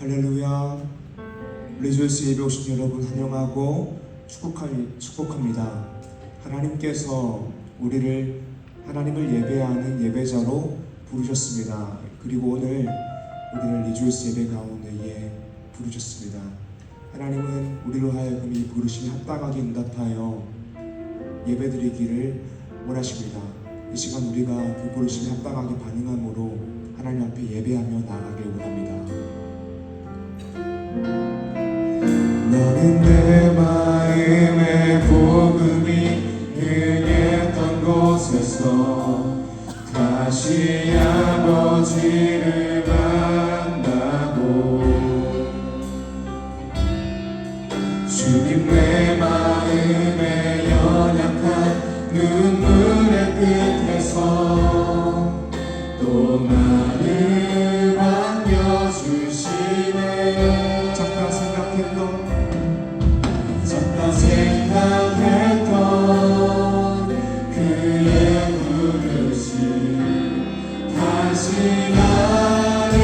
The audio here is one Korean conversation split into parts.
할렐루야. 리조이스 예배 오신 여러분 환영하고 축복합니다. 하나님께서 우리를 하나님을 예배하는 예배자로 부르셨습니다. 그리고 오늘 우리를 리조이스 예배 가운데에 부르셨습니다. 하나님은 우리로 하여금 이 부르심에 합당하게 응답하여 예배드리기를 원하십니다. 이 시간 우리가 그 부르심에 합당하게 반응함으로 하나님 앞에 예배하며 나아가길 원합니다. 너는 내 마음의 복음이 흥했던 곳에서 다시 아버지를 만나고 주님 내 마음의 연약한 눈물의 끝에서 또 나를 반겨주시네. 잠깐 생각했던 그의 부르심 다시 나를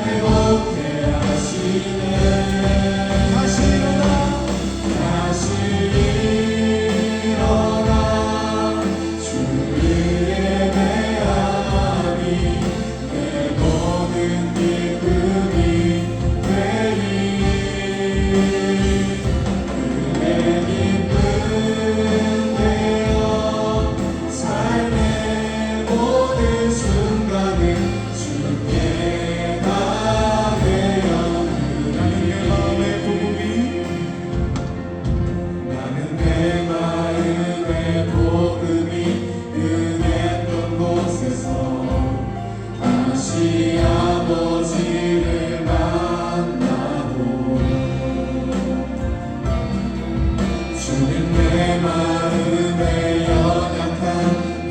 회복해 하시네. 다시 일어나 주를 예배하니 내 모든 기쁨이 되리.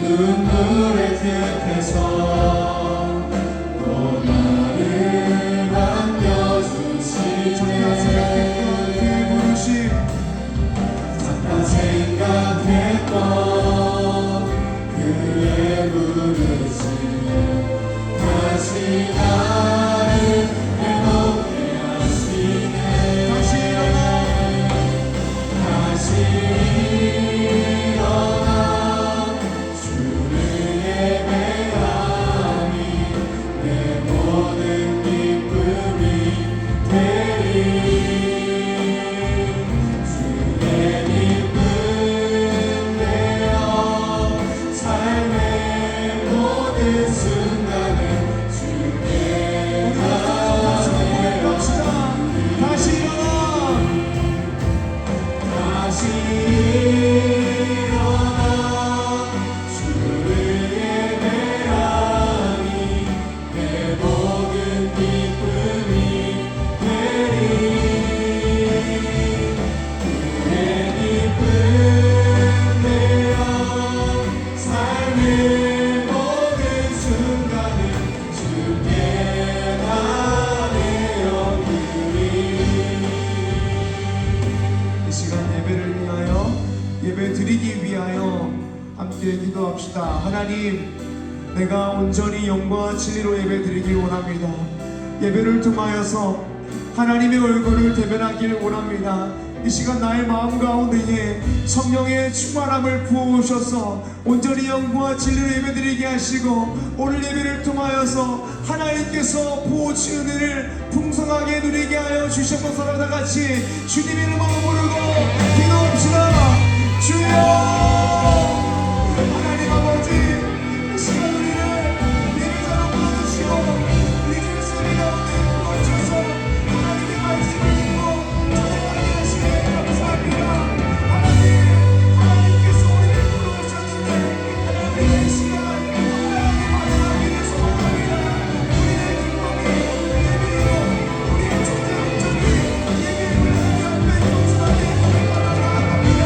눈물의 끝에서 또 나를 반겨주시네. 잠깐 생각했던 그의 부르심 다시 나를 회복해 하시네. 다시 일어나 주를 예배하니 내 모든 기쁨이 되리. 주의 기쁨 되어 삶의 모든 순간을 주께 나아갑시다. 다시 일어나 주를 예배하니 내 모든 기쁨이 되리. 그의 기쁨 되어 삶의 모든 순간을 주께 다 내어드리. 이 시간 예배를 위하여 예배 드리기 위하여 함께 기도합시다. 하나님, 내가 온전히 영광과 진리로 예배 드리길 원합니다. 예배를 통하여서 하나님의 얼굴을 대변하길 원합니다. 이 시간 나의 마음 가운데에 성령의 충만함을 부어오셔서 온전히 영광과 진리로 예배드리게 하시고 오늘 예배를 통하여서 하나님께서 부어주신 은혜를 풍성하게 누리게 하여 주셔서 다 같이 주님 이름으로 부르고 기도합시다. 주여 하나님 아버지, 이 시간 우리를 예배자로 불러주시고 리조이스 예배 가운데 불러주셔서 하나님의 말씀을 듣고 전해가게 하시네. 감사합니다. 하나님께서 우리를 불러오셨는데 하나님의 이 시간 하나님의 마지막에 소망합니다. 우리의 기쁨이 예배로 우리의 존재 온전히 예배의 문을 앞에 겸손하게 나아갑니다.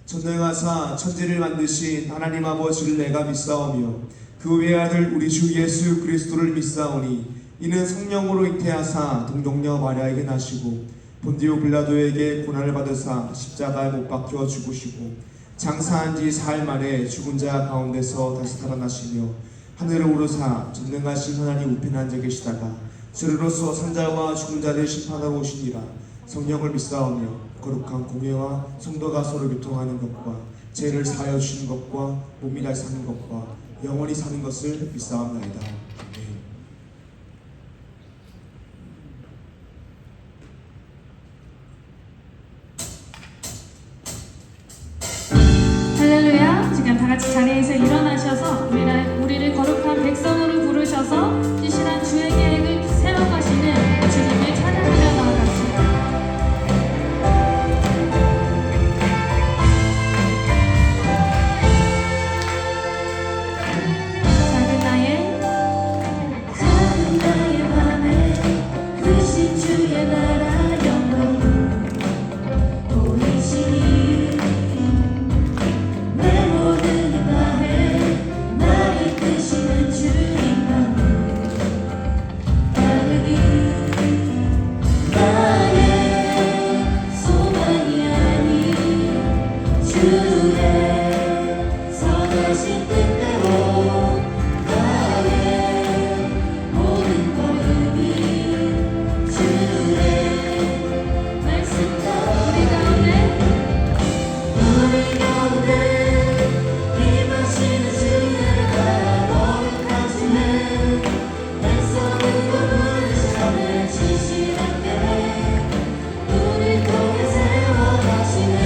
전능하사 천지를 만드신 하나님 아버지를 내가 믿사오며 그 외아들 우리 주 예수 그리스도를 믿사오니 이는 성령으로 잉태하사 동정녀 마리아에게 나시고 본디오 빌라도에게 고난을 받으사 십자가에 못 박혀 죽으시고 장사한 지 사흘 만에 죽은 자 가운데서 다시 살아나시며 하늘을 오르사 전능하신 하나님 우편에 앉아 계시다가 저리로서 산자와 죽은 자를 심판하러 오시니라. 성령을 믿사오며 거룩한 공회와 성도가 서로 교통하는 것과 죄를 사하여 주시는 것과 몸이 날 사는 것과 영원히 사는 것을 믿사옵나이다. 할렐루야. 지금 다 같이 자리에서 일어나셔서 우리를 거룩한 백성으로 부르셔서 신실한 주의 계획을 세워가시는 주님을 찬양하며 나아갑시다. 작은 나의 맘에 크신 주의 나라 영광 보이시니 내 모든 힘 다해 날 이끄시는 주님만 따르기 나의 소망이 아닌 주의 선하신 뜻대로 나의 모든 걸음이 주의 말씀 우리 가운데 임하시는 주의 나라 거룩한 주의 백성으로 부르시네 진실한 계획 우리 통해 세워가시네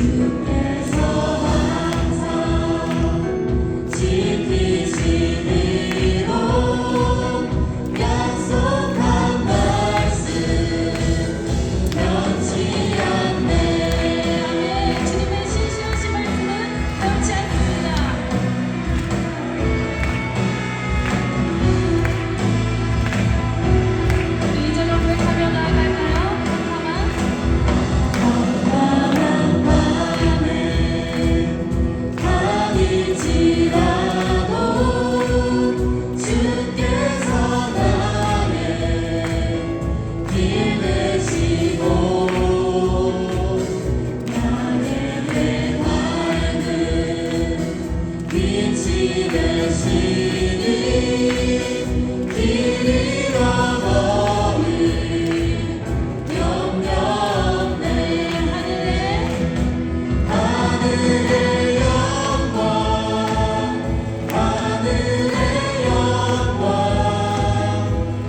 주께서 항상 지키시리로 약속한 말씀 변치 않네. 주님의 신실하신 말씀은 변치 않습니다. 우리 2절로 고백하며 나아갈까요? 깜깜한 밤에 다니지라도 주께서 나의 길 되시고 나의 해맑은 빛이 되시니 길 잃어버린 염려 없네. 하늘의 영광 하늘의 영광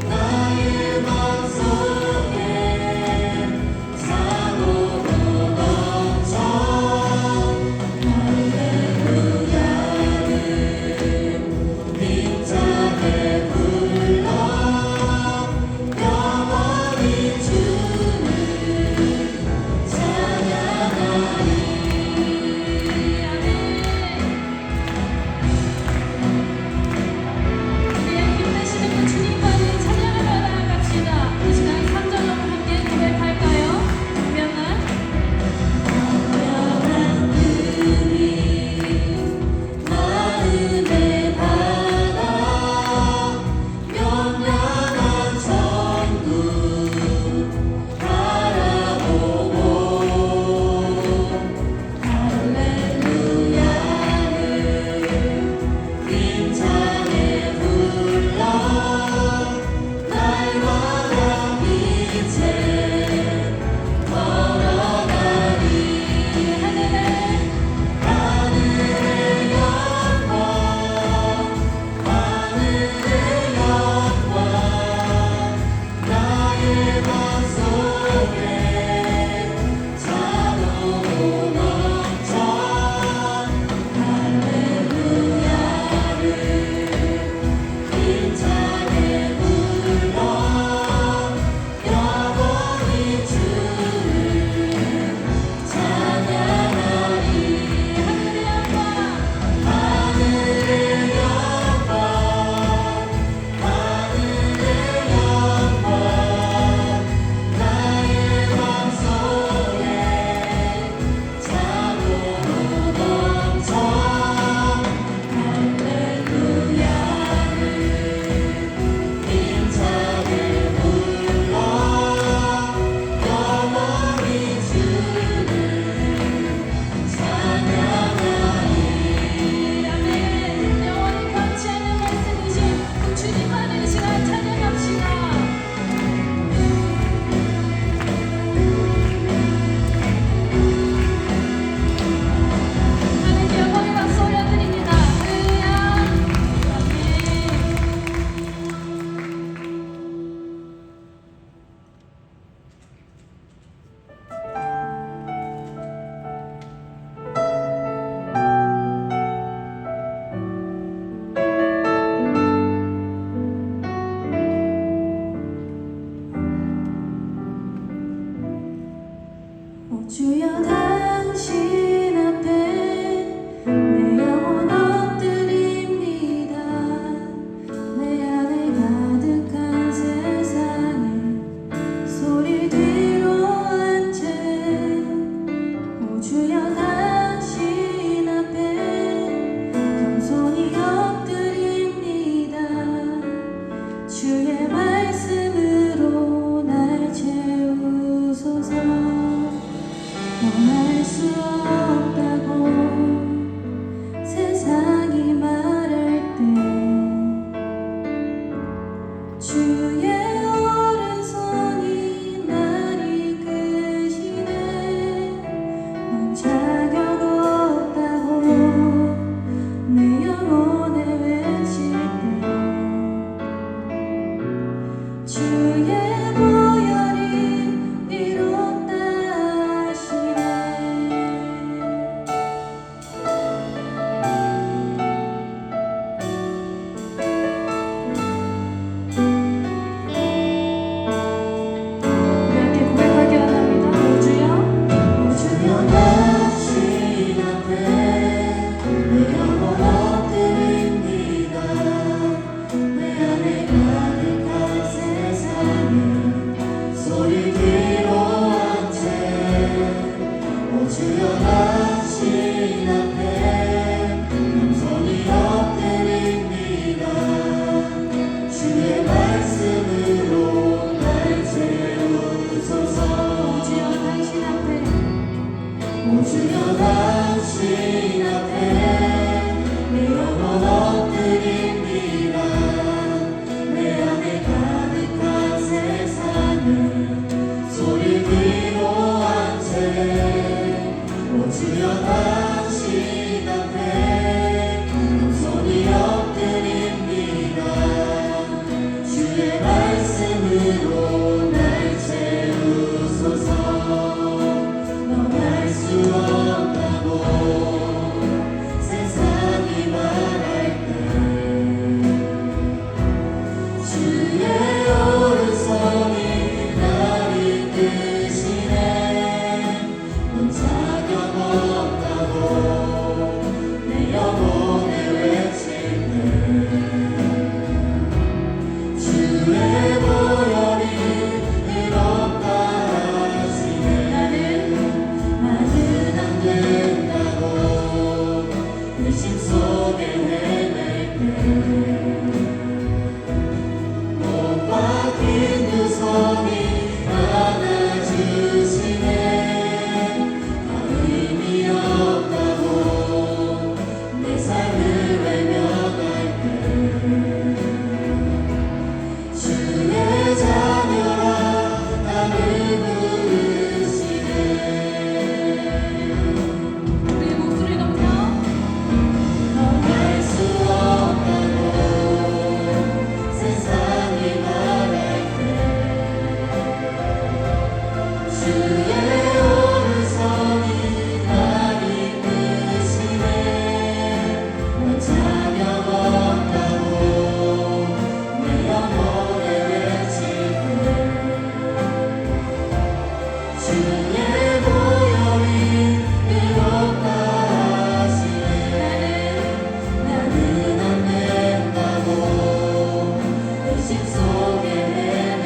나의 맘속에 사고로 넘쳐 할렐루야를 힘차게 불러 영원히 주를 찬양하리. 우리의 힘내시는 그 주님만을 찬양하며 나아갑시다. 이 시간 3절로 함께 고백할까요? 분명한 명한 금이 마음에 받아 명랑한 천국 바라보고 할렐루야를 힘차게 불러 날마다 빛에 걸어가리. 하늘의 영광 하늘의 영광 나의 맘속에 찬으로 넘쳐 할렐루야를 힘차게 불러 영원히 주를 찬양하리. 하늘의 영광 하늘의 영광 나의 맘속에 찬으로 넘쳐 할렐루야를 힘차게 불러 영원히 주를 찬양하리. 영원히 변치 않는 말씀이신 그 주님만을 이 시간 찬양합시다. 하나님께 영광의 박수 올려드립니다. 할렐루야. 아멘. 주여 당신 앞에 내 영혼 엎드립니다. 내 안에 가득한 세상에 소리 뒤로 한 채 주여 당신 앞에 겸손히 엎드립니다. 주의 말씀으로 날 채우소서. 말할 수 없다고 세상이 말할 때 주의 오른손이 날 이끄시네. 난 자격 없다고 내 영혼에 외칠 때 주의 보혈이 위롭다 하시네. 오 주여 당신 앞에 내 영혼 엎드립니다. 내 안에 가득한 세상을 소리 위로한 채 오 주여 당신 앞에 손이 엎드립니다. 주의 말씀으로 날 채우소서. 너무 수 없다고 세상이 말할 때 주의 오른손이 날 이끄시네. 넌 자격 없다고 내 영혼에 외칠 때 주의 보혈이 의롭다 하시네. 나는 안 된다고 의심 속에 헤맬 때 못 박힌 두 손이 안아주시네. 다 의미 없다고 내 삶을 외면할 때 주의 자녀라 나를 부르시네. 우리 목소리 높여 넌 알 수 없다고 세상이 말할 때 주의 오른손이 날 이끄시네. 넌 자격 없다고 내 영혼에 외칠 때 주의 보혈이 의롭다 하시네. 나는 안 된다고 의심 속에 헤맬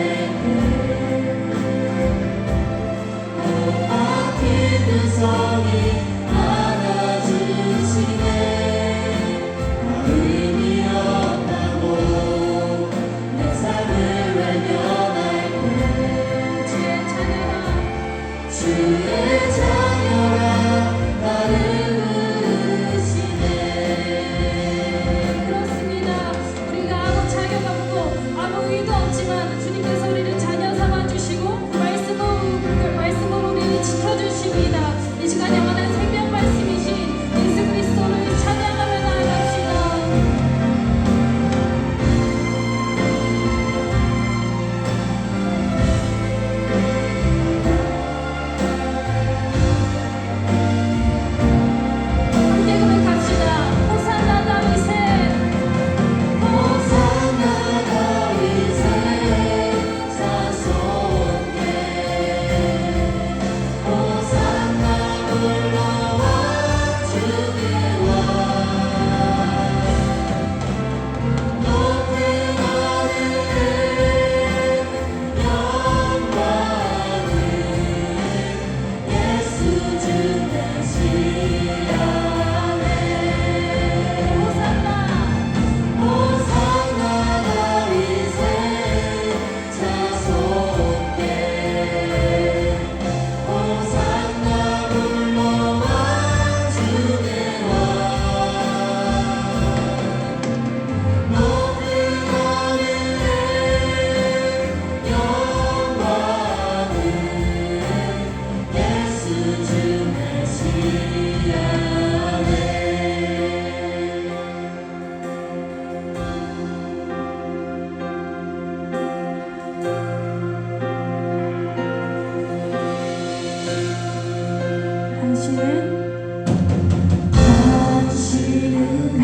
때못 박힌 두 손이 안아주시네. 다 의미 없다고 내 삶을 외면할 때 주의 자녀라 주의 자녀라 나를 부르시네. 그렇습니다. 우리가 아무 자격 없고 아무 의도 없지만 주님께서 우리를 자녀 삼아 주시고 그 말씀으로 우리를 지켜주십니다. 이 시간 영원한 생명 말씀이신 예수 그리스도를 찬양하며 나아갑시다. 함께 고백합시다. 호산나 다윗의 호산나 다윗의 자손께 호산나 불러와 주께 와 높은 하늘에 영광을 예수 주 메시아네. 호산나 다윗의 자손께 호산나 불러와 주께 와 높은 하늘에 영광을 예수 주 메시아네. 당신은 당신은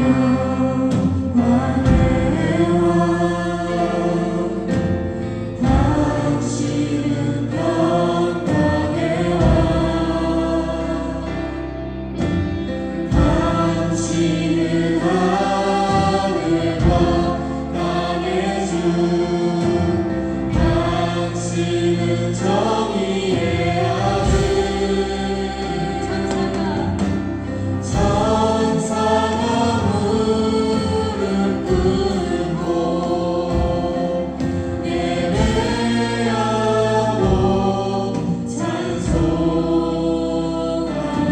영광의 왕. 당신은 평강의 왕. 당신은 하늘과 땅의 주. 당신은 정의의 아들. 천사가 무릎 꿇고 예배하고 찬송하네.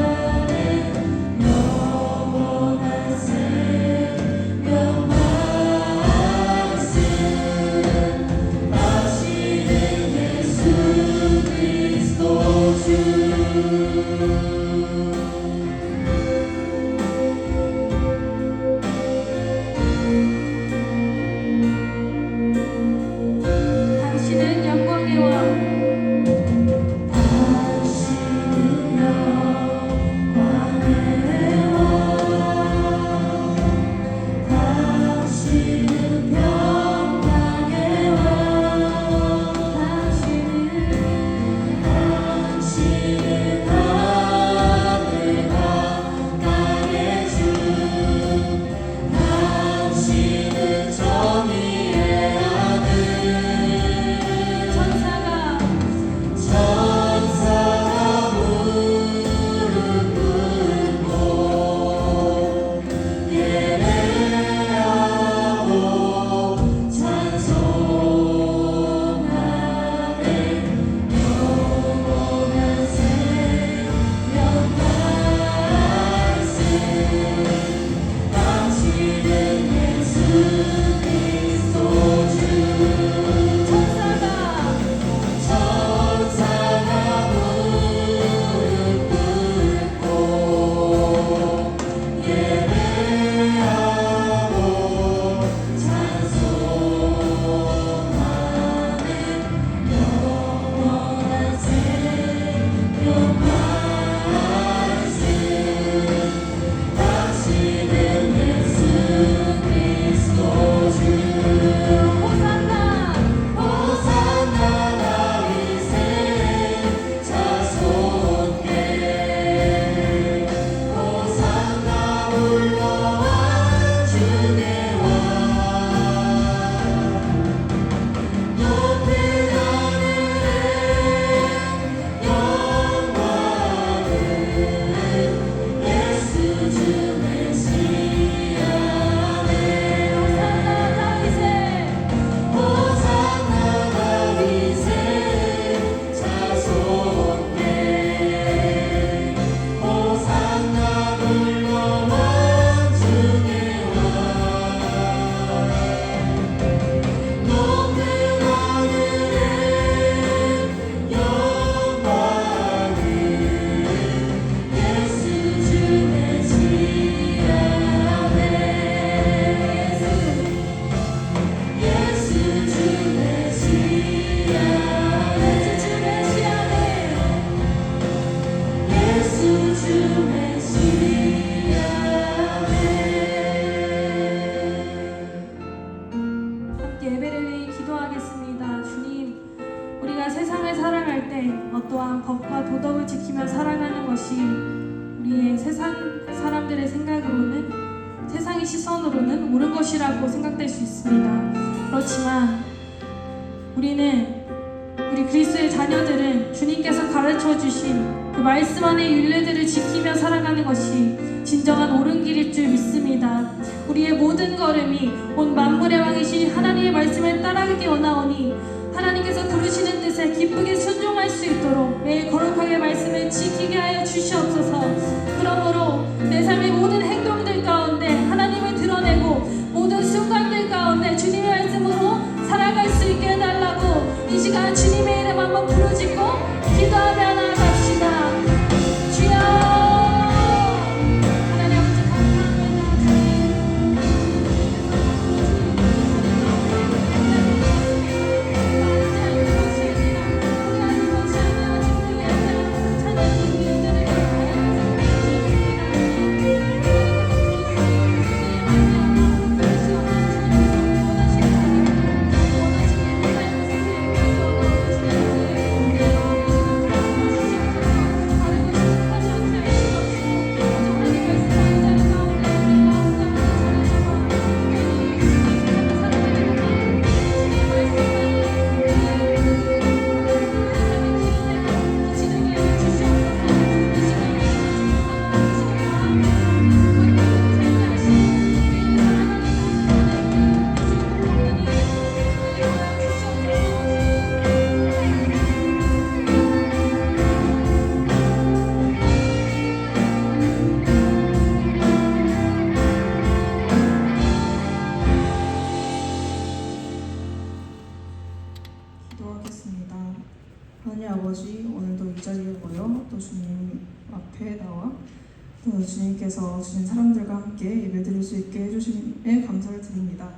우리의 세상 사람들의 생각으로는, 세상의 시선으로는 옳은 것이라고 생각될 수 있습니다. 그렇지만 우리 그리스도의 자녀들은 주님께서 가르쳐 주신 그 말씀 안의 윤례들을 지키며 살아가는 것이 진정한 옳은 길일 줄 믿습니다. 우리의 모든 걸음이 온 만물의 왕이신 하나님의 말씀을 따라가기 원하오니 하나님께서 부르시는 뜻에 기쁘게 순종할 수 있도록 매일 거룩하게 말씀을 지키게 하여 주시옵소서. 그러므로 내 삶의 모든 행동들 가운데 하나님을 드러내고 모든 순간들 가운데 주님의 말씀으로 살아갈 수 있게 해달라고 이 시간 주님의 이름 한번 부르짖고 기도하며 나아갑시다. 주여 하나님 아버지 기도하겠습니다. 하나님 아버지, 오늘도 이 자리에 모여 또 주님 앞에 나와 또 주님께서 주신 사람들과 함께 예배드릴 수 있게 해주심에 감사를 드립니다.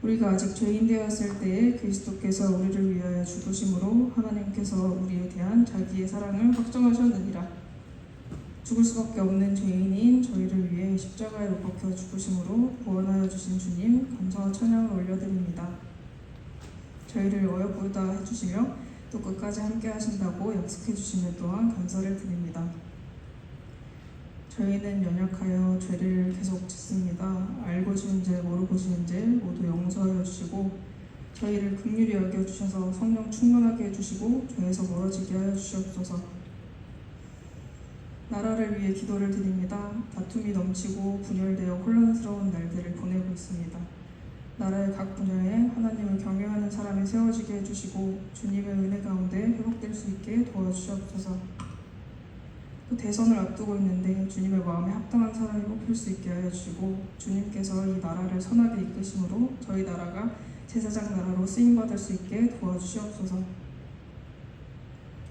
우리가 아직 죄인 되었을 때에 그리스도께서 우리를 위하여 죽으심으로 하나님께서 우리에 대한 자기의 사랑을 확정하셨느니라. 죽을 수밖에 없는 죄인인 저희를 위해 십자가에 못 박혀 죽으심으로 구원하여 주신 주님 감사와 찬양을 올려드립니다. 저희를 어여쁘다 해주시며 또 끝까지 함께 하신다고 약속해 주시는 또한 감사를 드립니다. 저희는 연약하여 죄를 계속 짓습니다. 알고 지은 죄 모르고 지은 죄 모두 용서하여 주시고 저희를 긍휼히 여겨 주셔서 성령 충만하게 해주시고 죄에서 멀어지게 하여 주시옵소서. 나라를 위해 기도를 드립니다. 다툼이 넘치고 분열되어 혼란스러운 날들을 보내고 있습니다. 나라의 각 분야에 하나님을 경외하는 사람이 세워지게 해주시고 주님의 은혜 가운데 회복될 수 있게 도와주시옵소서. 또 대선을 앞두고 있는데 주님의 마음에 합당한 사람이 뽑힐 수 있게 하여 주시고 주님께서 이 나라를 선하게 이끄심으로 저희 나라가 제사장 나라로 쓰임받을 수 있게 도와주시옵소서.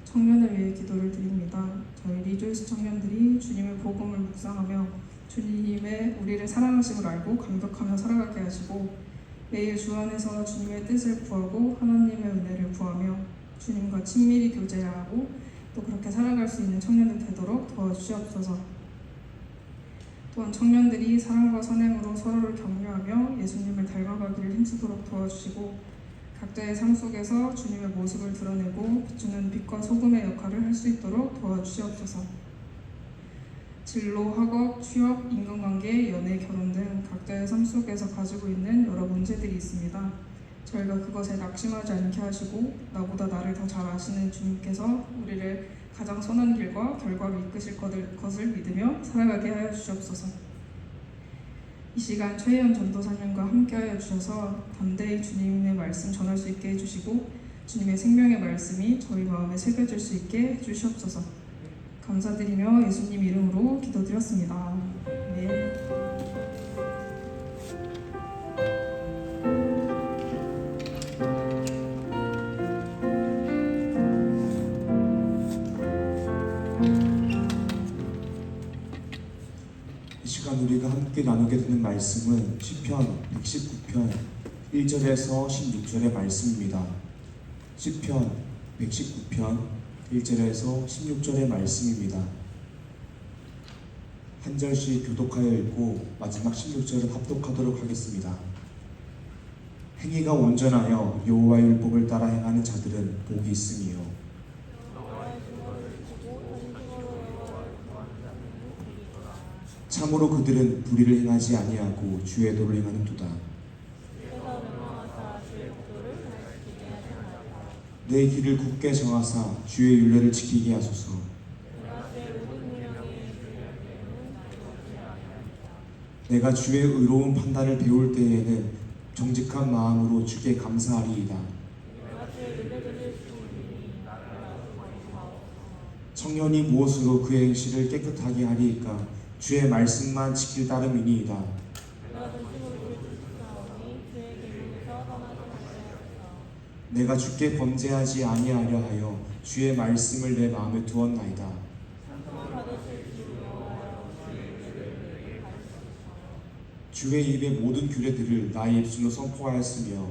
청년을 위해 기도를 드립니다. 저희 리조이스 청년들이 주님의 복음을 묵상하며 주님의 우리를 사랑하심을 알고 감격하며 살아가게 하시고 매일 주 안에서 주님의 뜻을 구하고 하나님의 은혜를 구하며 주님과 친밀히 교제하고 또 그렇게 살아갈 수 있는 청년들 되도록 도와주시옵소서. 또한 청년들이 사랑과 선행으로 서로를 격려하며 예수님을 닮아가기를 힘쓰도록 도와주시고 각자의 삶 속에서 주님의 모습을 드러내고 비추는 빛과 소금의 역할을 할 수 있도록 도와주시옵소서. 진로, 학업, 취업, 인간관계, 연애, 결혼 등 각자의 삶 속에서 가지고 있는 여러 문제들이 있습니다. 저희가 그것에 낙심하지 않게 하시고 나보다 나를 더 잘 아시는 주님께서 우리를 가장 선한 길과 결과로 이끄실 것을 믿으며 살아가게 하여 주시옵소서. 이 시간 최혜연 전도사님과 함께하여 주셔서 담대히 주님의 말씀 전할 수 있게 해주시고 주님의 생명의 말씀이 저희 마음에 새겨질 수 있게 해주시옵소서. 감사드리며 예수님 이름으로 기도드렸습니다. 네. 이 시간 우리가 함께 나누게 되는 말씀은 시편 119편 1절에서 16절의 말씀입니다. 시편 119편 1절에서 16절의 말씀입니다. 한 절씩 교독하여 읽고 마지막 16절은 합독하도록 하겠습니다. 행위가 온전하여 여호와의 율법을 따라 행하는 자들은 복이 있으며 참으로 그들은 불의를 행하지 아니하고 주의 도를 행하는도다. 내 길을 굳게 정하사 주의 율례를 지키게 하소서. 내가 주의 의로운 판단을 배울 때에는 정직한 마음으로 주께 감사하리이다. 청년이 무엇으로 그의 행실을 깨끗하게 하리이까? 주의 말씀만 지킬 따름이니이다. 내가 주께 범죄하지 아니하려 하여 주의 말씀을 내 마음에 두었나이다. 주의 입의 모든 규례들을 나의 입술로 선포하였으며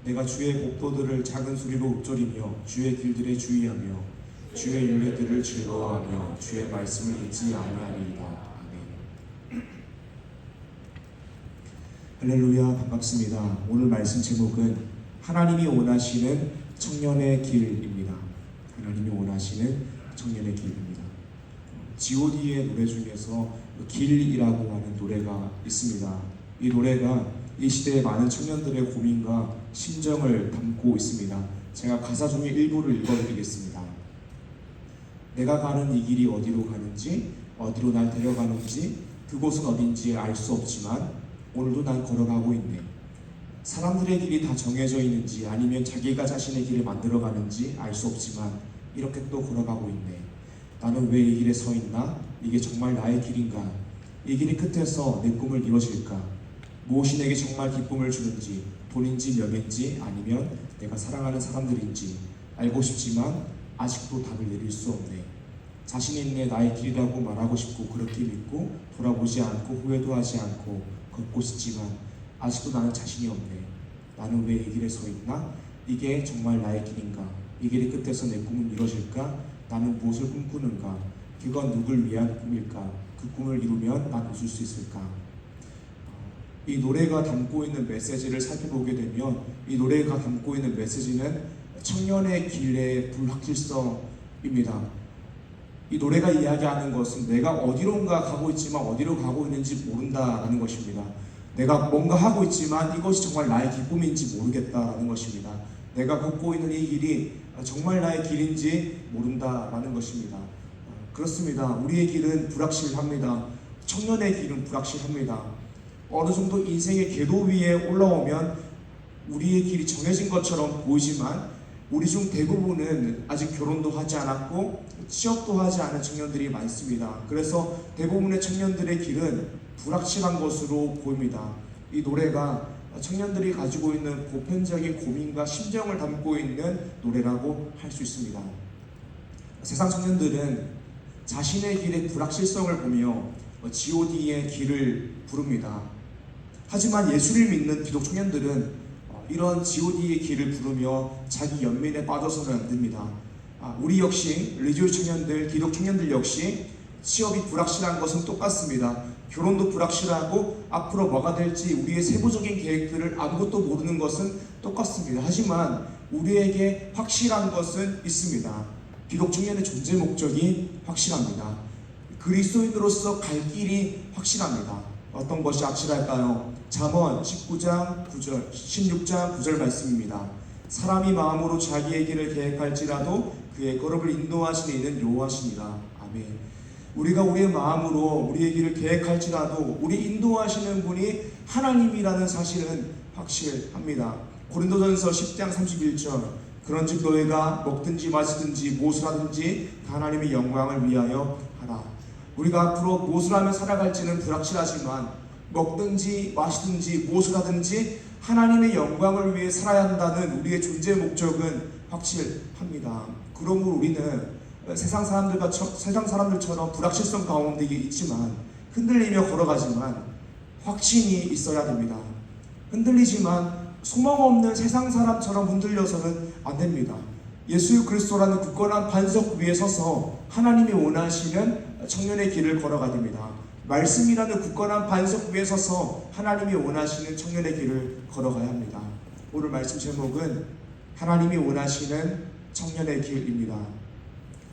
내가 주의 법도들을 작은 소리로 읊조리며 주의 길들에 주의하며 주의 율례들을 즐거워하며 주의 말씀을 잊지 아니하리이다. 아멘. 할렐루야, 반갑습니다. 오늘 말씀 제목은 하나님이 원하시는 청년의 길입니다. 하나님이 원하시는 청년의 길입니다. G.O.D의 노래 중에서 길이라고 하는 노래가 있습니다. 이 노래가 이 시대의 많은 청년들의 고민과 심정을 담고 있습니다. 제가 가사 중에 일부를 읽어드리겠습니다. 내가 가는 이 길이 어디로 가는지, 어디로 날 데려가는지, 그곳은 어딘지 알 수 없지만 오늘도 난 걸어가고 있네. 사람들의 길이 다 정해져 있는지 아니면 자기가 자신의 길을 만들어가는지 알 수 없지만 이렇게 또 걸어가고 있네. 나는 왜 이 길에 서 있나? 이게 정말 나의 길인가? 이 길이 끝에서 내 꿈을 이루어질까? 무엇이 내게 정말 기쁨을 주는지, 돈인지 명예인지 아니면 내가 사랑하는 사람들인지 알고 싶지만 아직도 답을 내릴 수 없네. 자신 있네 나의 길이라고 말하고 싶고 그렇게 믿고 돌아보지 않고 후회도 하지 않고 걷고 싶지만 아직도 나는 자신이 없네. 나는 왜 이 길에 서 있나? 이게 정말 나의 길인가? 이 길이 끝에서 내 꿈은 이루어질까? 나는 무엇을 꿈꾸는가? 그건 누굴 위한 꿈일까? 그 꿈을 이루면 난 웃을 수 있을까? 이 노래가 담고 있는 메시지를 살펴보게 되면 이 노래가 담고 있는 메시지는 청년의 길의 불확실성입니다. 이 노래가 이야기하는 것은 내가 어디론가 가고 있지만 어디로 가고 있는지 모른다라는 것입니다. 내가 뭔가 하고 있지만 이것이 정말 나의 기쁨인지 모르겠다라는 것입니다. 내가 걷고 있는 이 길이 정말 나의 길인지 모른다라는 것입니다. 그렇습니다. 우리의 길은 불확실합니다. 청년의 길은 불확실합니다. 어느 정도 인생의 궤도 위에 올라오면 우리의 길이 정해진 것처럼 보이지만 우리 중 대부분은 아직 결혼도 하지 않았고 취업도 하지 않은 청년들이 많습니다. 그래서 대부분의 청년들의 길은 불확실한 것으로 보입니다. 이 노래가 청년들이 가지고 있는 보편적인 고민과 심정을 담고 있는 노래라고 할 수 있습니다. 세상 청년들은 자신의 길의 불확실성을 보며 G.O.D의 길을 부릅니다. 하지만 예수를 믿는 기독 청년들은 이런 G.O.D의 길을 부르며 자기 연민에 빠져서는 안 됩니다. 우리 역시 리지오 청년들, 기독 청년들 역시 취업이 불확실한 것은 똑같습니다. 결혼도 불확실하고 앞으로 뭐가 될지 우리의 세부적인 계획들을 아무것도 모르는 것은 똑같습니다. 하지만 우리에게 확실한 것은 있습니다. 기독 청년의 존재 목적이 확실합니다. 그리스도인으로서 갈 길이 확실합니다. 어떤 것이 확실할까요? 잠언 19장 9절, 16장 9절 말씀입니다. 사람이 마음으로 자기의 길을 계획할지라도 그의 걸음을 인도하시는 이는 여호와시니라. 아멘. 우리가 우리의 마음으로 우리의 길을 계획할지라도 우리 인도하시는 분이 하나님이라는 사실은 확실합니다. 고린도전서 10장 31절, 그런즉 너희가 먹든지 마시든지 무엇을 하든지 다 하나님의 영광을 위하여 하라. 우리가 앞으로 무엇을 하며 살아갈지는 불확실하지만 먹든지 마시든지 무엇을 하든지 하나님의 영광을 위해 살아야 한다는 우리의 존재 목적은 확실합니다. 그러므로 우리는 세상 사람들처럼 불확실성 가운데 있지만 흔들리며 걸어가지만 확신이 있어야 됩니다. 흔들리지만 소망 없는 세상 사람처럼 흔들려서는 안 됩니다. 예수 그리스도라는 굳건한 반석 위에 서서 하나님이 원하시는 청년의 길을 걸어가야 됩니다. 말씀이라는 굳건한 반석 위에 서서 하나님이 원하시는 청년의 길을 걸어가야 합니다. 오늘 말씀 제목은 하나님이 원하시는 청년의 길입니다.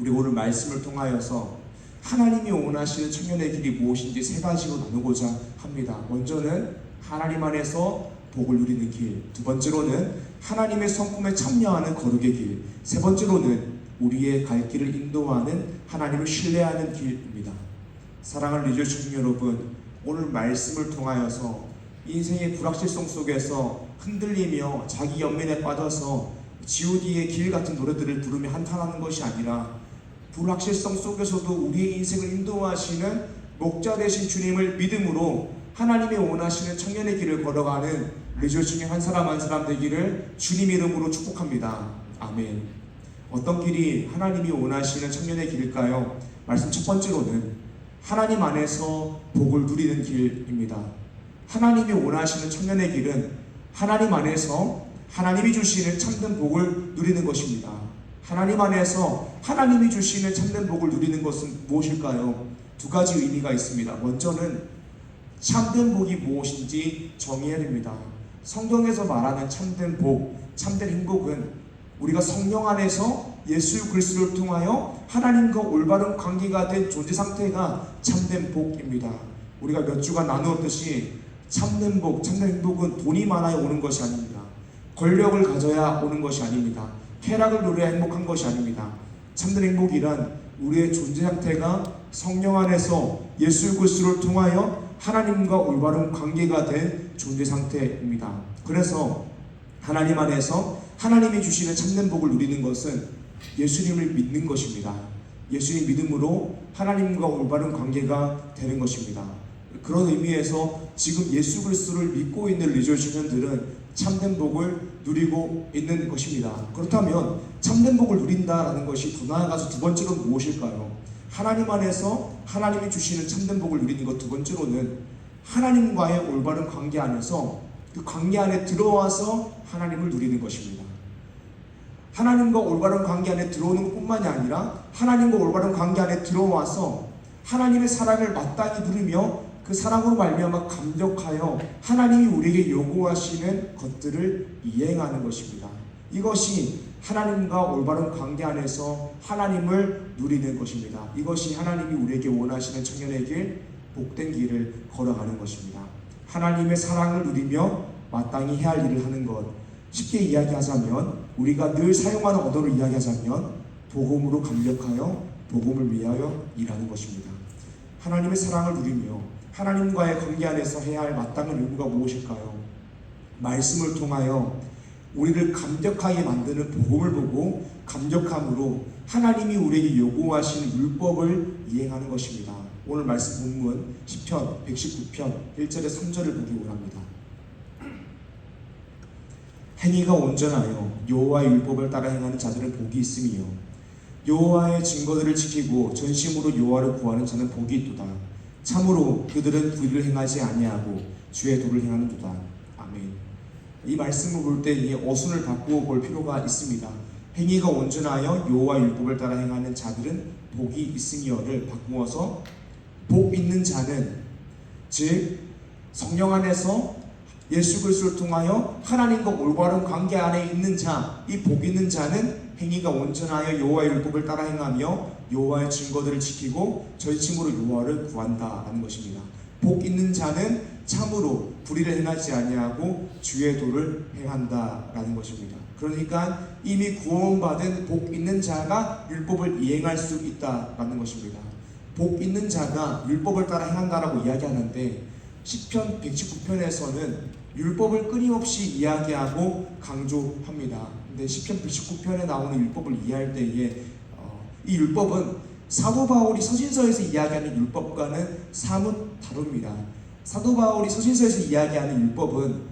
우리 오늘 말씀을 통하여서 하나님이 원하시는 청년의 길이 무엇인지 세 가지로 나누고자 합니다. 먼저는 하나님 안에서 복을 누리는 길, 두 번째로는 하나님의 성품에 참여하는 거룩의 길, 세 번째로는 우리의 갈 길을 인도하는 하나님을 신뢰하는 길입니다. 사랑하는 리조 청년 여러분, 오늘 말씀을 통하여서 인생의 불확실성 속에서 흔들리며 자기 연민에 빠져서 G.O.D의 길 같은 노래들을 부르며 한탄하는 것이 아니라 불확실성 속에서도 우리의 인생을 인도하시는 목자 되신 주님을 믿음으로 하나님이 원하시는 청년의 길을 걸어가는 리조 중에 한 사람 한 사람 되기를 주님 이름으로 축복합니다. 아멘. 어떤 길이 하나님이 원하시는 청년의 길일까요? 말씀 첫 번째로는 하나님 안에서 복을 누리는 길입니다. 하나님이 원하시는 청년의 길은 하나님 안에서 하나님이 주시는 참된 복을 누리는 것입니다. 하나님 안에서 하나님이 주시는 참된 복을 누리는 것은 무엇일까요? 두 가지 의미가 있습니다. 먼저는 참된 복이 무엇인지 정의해야 됩니다. 성경에서 말하는 참된 복, 참된 행복은 우리가 성령 안에서 예수 그리스도를 통하여 하나님과 올바른 관계가 된 존재 상태가 참된 복입니다. 우리가 몇 주간 나누었듯이 참된 복, 참된 행복은 돈이 많아야 오는 것이 아닙니다. 권력을 가져야 오는 것이 아닙니다. 쾌락을 누려야 행복한 것이 아닙니다. 참된 행복이란 우리의 존재 상태가 성령 안에서 예수 그리스도를 통하여 하나님과 올바른 관계가 된 존재 상태입니다. 그래서 하나님 안에서 하나님이 주시는 참된 복을 누리는 것은 예수님을 믿는 것입니다. 예수님 믿음으로 하나님과 올바른 관계가 되는 것입니다. 그런 의미에서 지금 예수 그리스도를 믿고 있는 리조 청년들은 참된 복을 누리고 있는 것입니다. 그렇다면 참된 복을 누린다라는 것이 더 나아가서 두 번째로는 무엇일까요? 하나님 안에서 하나님이 주시는 참된 복을 누리는 것 두 번째로는 하나님과의 올바른 관계 안에서 그 관계 안에 들어와서 하나님을 누리는 것입니다. 하나님과 올바른 관계 안에 들어오는 것뿐만이 아니라 하나님과 올바른 관계 안에 들어와서 하나님의 사랑을 마땅히 누리며 그 사랑으로 말미암아 감격하여 하나님이 우리에게 요구하시는 것들을 이행하는 것입니다. 이것이 하나님과 올바른 관계 안에서 하나님을 누리는 것입니다. 이것이 하나님이 우리에게 원하시는 청년의 길, 복된 길을 걸어가는 것입니다. 하나님의 사랑을 누리며 마땅히 해야 할 일을 하는 것. 쉽게 이야기하자면 우리가 늘 사용하는 언어로 이야기하자면 복음으로 감격하여 복음을 위하여 일하는 것입니다. 하나님의 사랑을 누리며 하나님과의 관계 안에서 해야 할 마땅한 요구가 무엇일까요? 말씀을 통하여 우리를 감격하게 만드는 복음을 보고 감격함으로 하나님이 우리에게 요구하시는 율법을 이행하는 것입니다. 오늘 말씀 본문 시편 119편 1절에 3절을 보기 원합니다. 행위가 온전하여 여호와의 율법을 따라 행하는 자들은 복이 있으며 여호와의 증거들을 지키고 전심으로 여호와를 구하는 자는 복이 있도다. 참으로 그들은 불의를 행하지 아니하고 주의 도를 행하는도다. 아멘. 이 말씀을 볼 때 이 어순을 바꾸어 볼 필요가 있습니다. 행위가 온전하여 여호와의 율법을 따라 행하는 자들은 복이 있으며를 바꾸어서 복 있는 자는, 즉 성령 안에서 예수 그리스도를 통하여 하나님과 올바른 관계 안에 있는 자, 이 복 있는 자는 행위가 온전하여 여호와의 율법을 따라 행하며 여호와의 증거들을 지키고 전심으로 여호와를 구한다라는 것입니다. 복 있는 자는 참으로 불의를 행하지 아니하고 주의 도를 행한다라는 것입니다. 그러니까 이미 구원받은 복 있는 자가 율법을 이행할 수 있다라는 것입니다. 복 있는 자가 율법을 따라 행한다라고 이야기하는데 시편 119편에서는 율법을 끊임없이 이야기하고 강조합니다. 근데 시편 119편에 나오는 율법을 이해할 때에 이 율법은 사도 바울이 서신서에서 이야기하는 율법과는 사뭇 다릅니다. 사도 바울이 서신서에서 이야기하는 율법은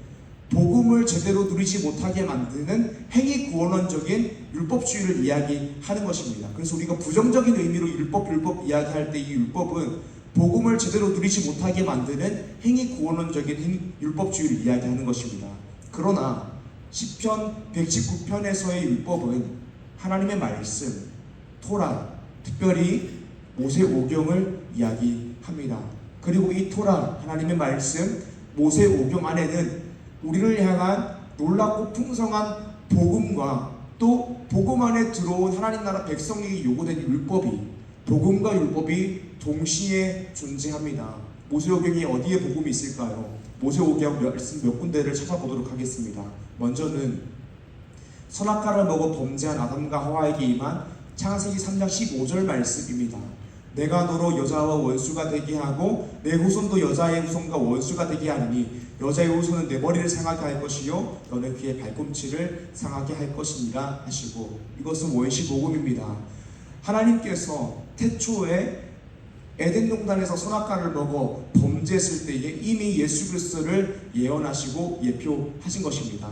복음을 제대로 누리지 못하게 만드는 행위 구원론적인 율법주의를 이야기하는 것입니다. 그래서 우리가 부정적인 의미로 율법 이야기할 때 이 율법은 복음을 제대로 누리지 못하게 만드는 행위 구원론적인 율법주의를 이야기하는 것입니다. 그러나 시편 119편에서의 율법은 하나님의 말씀, 토라, 특별히 모세오경을 이야기합니다. 그리고 이 토라, 하나님의 말씀, 모세오경 안에는 우리를 향한 놀랍고 풍성한 복음과 또 복음 안에 들어온 하나님 나라 백성에게 요구된 율법이, 복음과 율법이 동시에 존재합니다. 모세오경이 어디에 복음이 있을까요? 모세오경 말씀 몇 군데를 찾아보도록 하겠습니다. 먼저는 선악과를 먹어 범죄한 아담과 하와에게 임한 창세기 3장 15절 말씀입니다. 내가 너로 여자와 원수가 되게 하고 내 후손도 여자의 후손과 원수가 되게 하리니 여자의 후손은 내 머리를 상하게 할 것이요 너는 그의 발꿈치를 상하게 할 것이니라 하시고, 이것은 원시복음입니다. 하나님께서 태초에 에덴 동산에서 선악과를 먹어 범죄했을 때에 이미 예수 그리스도를 예언하시고 예표하신 것입니다.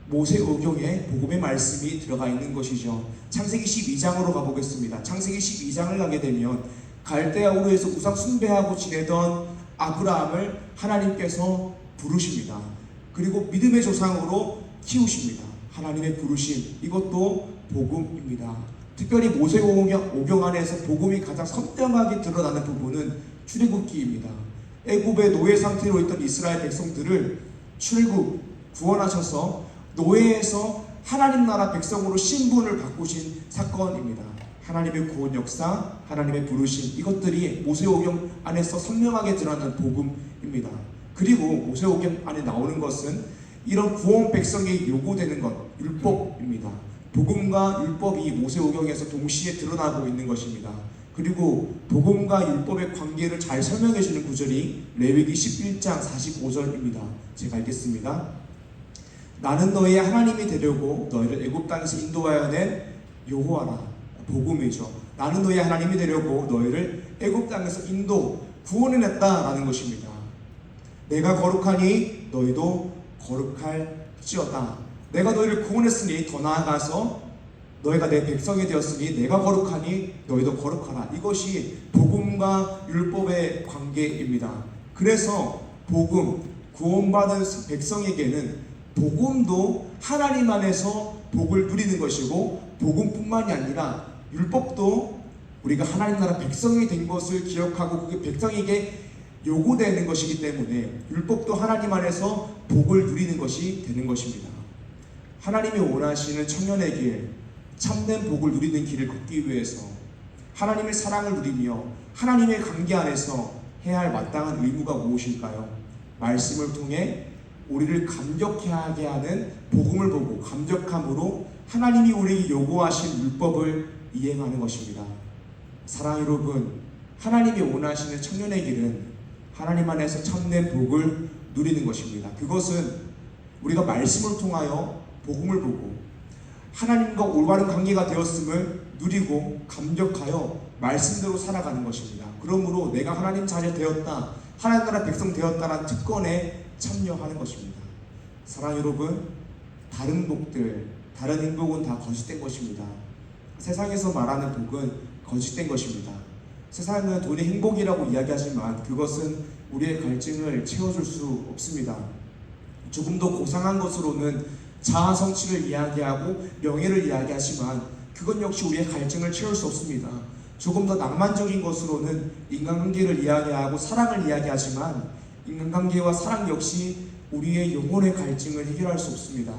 모세오경에 복음의 말씀이 들어가 있는 것이죠. 창세기 12장으로 가보겠습니다. 창세기 12장을 가게 되면 갈대아 우르에서 우상 숭배하고 지내던 아브라함을 하나님께서 부르십니다. 그리고 믿음의 조상으로 키우십니다. 하나님의 부르심, 이것도 복음입니다. 특별히 모세오경 안에서 복음이 가장 선명하게 드러나는 부분은 출애굽기입니다. 애굽의 노예 상태로 있던 이스라엘 백성들을 출애굽 구원하셔서 노예에서 하나님 나라 백성으로 신분을 바꾸신 사건입니다. 하나님의 구원 역사, 하나님의 부르심, 이것들이 모세오경 안에서 선명하게 드러나는 복음입니다. 그리고 모세오경 안에 나오는 것은 이런 구원 백성에게 요구되는 것, 율법입니다. 복음과 율법이 모세오경에서 동시에 드러나고 있는 것입니다. 그리고 복음과 율법의 관계를 잘 설명해 주는 구절이 레위기 11장 45절입니다. 제가 읽겠습니다. 나는 너희의 하나님이 되려고 너희를 애굽 땅에서 인도하여 낸 여호와라. 복음이죠. 나는 너희의 하나님이 되려고 너희를 애굽 땅에서 구원해냈다라는 것입니다. 내가 거룩하니 너희도 거룩할지어다. 내가 너희를 구원했으니 더 나아가서 너희가 내 백성이 되었으니 내가 거룩하니 너희도 거룩하라. 이것이 복음과 율법의 관계입니다. 그래서 복음, 구원받은 백성에게는 복음도 하나님 안에서 복을 누리는 것이고, 복음뿐만이 아니라 율법도 우리가 하나님 나라 백성이 된 것을 기억하고 그게 백성에게 요구되는 것이기 때문에 율법도 하나님 안에서 복을 누리는 것이 되는 것입니다. 하나님이 원하시는 청년의 길, 참된 복을 누리는 길을 걷기 위해서 하나님의 사랑을 누리며 하나님의 관계 안에서 해야 할 마땅한 의무가 무엇일까요? 말씀을 통해 우리를 감격하게 하는 복음을 보고 감격함으로 하나님이 우리에게 요구하신 율법을 이행하는 것입니다. 사랑 여러분, 하나님이 원하시는 청년의 길은 하나님 안에서 참된 복을 누리는 것입니다. 그것은 우리가 말씀을 통하여 복음을 보고 하나님과 올바른 관계가 되었음을 누리고 감격하여 말씀대로 살아가는 것입니다. 그러므로 내가 하나님 자녀 되었다, 하나님 나라 백성 되었다라는 특권에 참여하는 것입니다. 사랑 여러분, 다른 복들, 다른 행복은 다 거짓된 것입니다. 세상에서 말하는 복은 거짓된 것입니다. 세상은 돈이 행복이라고 이야기하지만 그것은 우리의 갈증을 채워줄 수 없습니다. 조금 더 고상한 것으로는 자아 성취를 이야기하고 명예를 이야기하지만 그것 역시 우리의 갈증을 채울 수 없습니다. 조금 더 낭만적인 것으로는 인간관계를 이야기하고 사랑을 이야기하지만 인간관계와 사랑 역시 우리의 영혼의 갈증을 해결할 수 없습니다.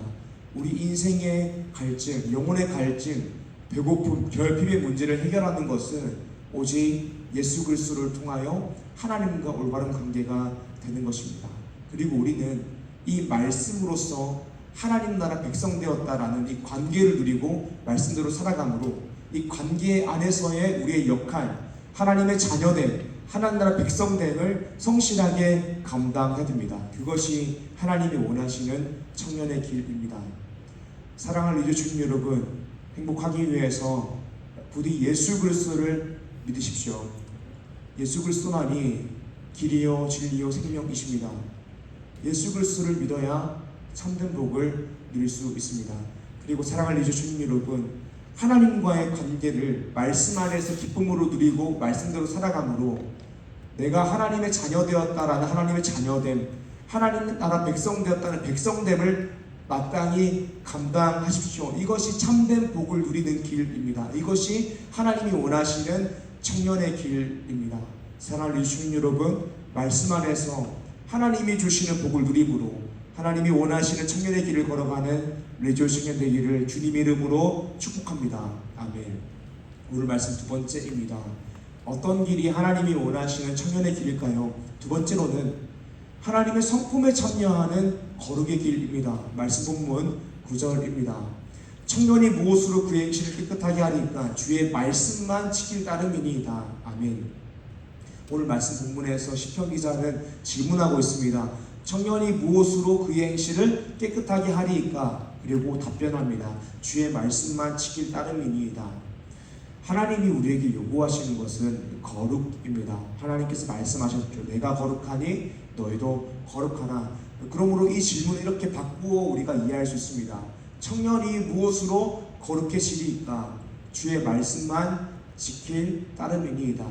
우리 인생의 갈증, 영혼의 갈증, 배고픔, 결핍의 문제를 해결하는 것은 오직 예수 그리스도를 통하여 하나님과 올바른 관계가 되는 것입니다. 그리고 우리는 이 말씀으로써 하나님 나라 백성 되었다라는 이 관계를 누리고 말씀대로 살아감으로 이 관계 안에서의 우리의 역할, 하나님의 자녀됨, 하나님 나라 백성됨을 성실하게 감당해야 됩니다. 그것이 하나님이 원하시는 청년의 길입니다. 사랑하는 리조 주님 여러분, 행복하기 위해서 부디 예수 그리스도를 믿으십시오. 예수 그리스도만이 길이요 진리요 생명이십니다. 예수 그리스도를 믿어야 참된 복을 누릴 수 있습니다. 그리고 사랑하는 리조 주님 여러분, 하나님과의 관계를 말씀 안에서 기쁨으로 누리고 말씀대로 살아감으로 내가 하나님의 자녀 되었다라는 하나님의 자녀됨, 하나님 나라 백성 되었다는 백성됨을 마땅히 감당하십시오. 이것이 참된 복을 누리는 길입니다. 이것이 하나님이 원하시는 청년의 길입니다. 사랑하는 주님 여러분, 말씀 안에서 하나님이 주시는 복을 누림으로 하나님이 원하시는 청년의 길을 걸어가는 레지오 청년 되기를 주님 이름으로 축복합니다. 아멘. 오늘 말씀 두 번째입니다. 어떤 길이 하나님이 원하시는 청년의 길일까요? 두 번째로는 하나님의 성품에 참여하는 거룩의 길입니다. 말씀 본문 9절입니다. 청년이 무엇으로 그 행실을 깨끗하게 하니까 주의 말씀만 지킬 따름이니이다. 아멘. 오늘 말씀 본문에서 시편 기자는 질문하고 있습니다. 청년이 무엇으로 그 행실을 깨끗하게 하리이까? 그리고 답변합니다. 주의 말씀만 지킬 따름이니이다. 하나님이 우리에게 요구하시는 것은 거룩입니다. 하나님께서 말씀하셨죠. 내가 거룩하니 너희도 거룩하나. 그러므로 이 질문을 이렇게 바꾸어 우리가 이해할 수 있습니다. 청년이 무엇으로 거룩해지리이까? 주의 말씀만 지킬 따름이니이다.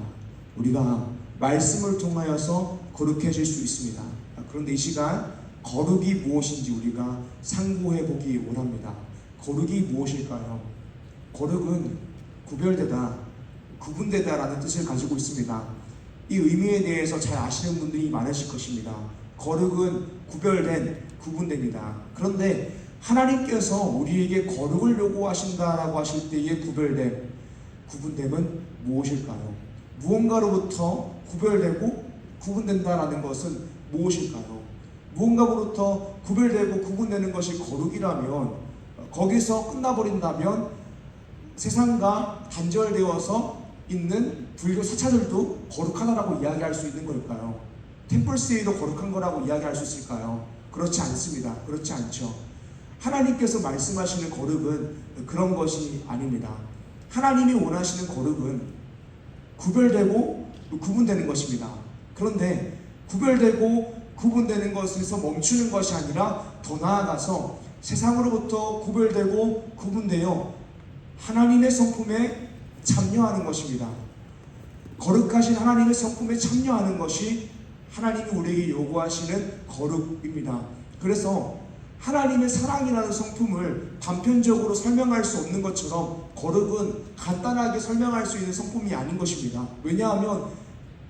우리가 말씀을 통하여서 거룩해질 수 있습니다. 그런데 이 시간 거룩이 무엇인지 우리가 상고해 보기 원합니다. 거룩이 무엇일까요? 거룩은 구별되다, 구분되다라는 뜻을 가지고 있습니다. 이 의미에 대해서 잘 아시는 분들이 많으실 것입니다. 거룩은 구별된, 구분됩니다. 그런데 하나님께서 우리에게 거룩을 요구하신다라고 하실 때의 구별됨, 구분됨은 무엇일까요? 무언가로부터 구별되고 구분된다라는 것은 무엇일까요? 무언가로부터 구별되고 구분되는 것이 거룩이라면 거기서 끝나버린다면 세상과 단절되어서 있는 불교 사찰들도 거룩하다라고 이야기할 수 있는 걸까요? 템플스테이도 거룩한 거라고 이야기할 수 있을까요? 그렇지 않습니다. 그렇지 않죠. 하나님께서 말씀하시는 거룩은 그런 것이 아닙니다. 하나님이 원하시는 거룩은 구별되고 구분되는 것입니다. 그런데 구별되고 구분되는 것에서 멈추는 것이 아니라 더 나아가서 세상으로부터 구별되고 구분되어 하나님의 성품에 참여하는 것입니다. 거룩하신 하나님의 성품에 참여하는 것이 하나님이 우리에게 요구하시는 거룩입니다. 그래서 하나님의 사랑이라는 성품을 단편적으로 설명할 수 없는 것처럼 거룩은 간단하게 설명할 수 있는 성품이 아닌 것입니다. 왜냐하면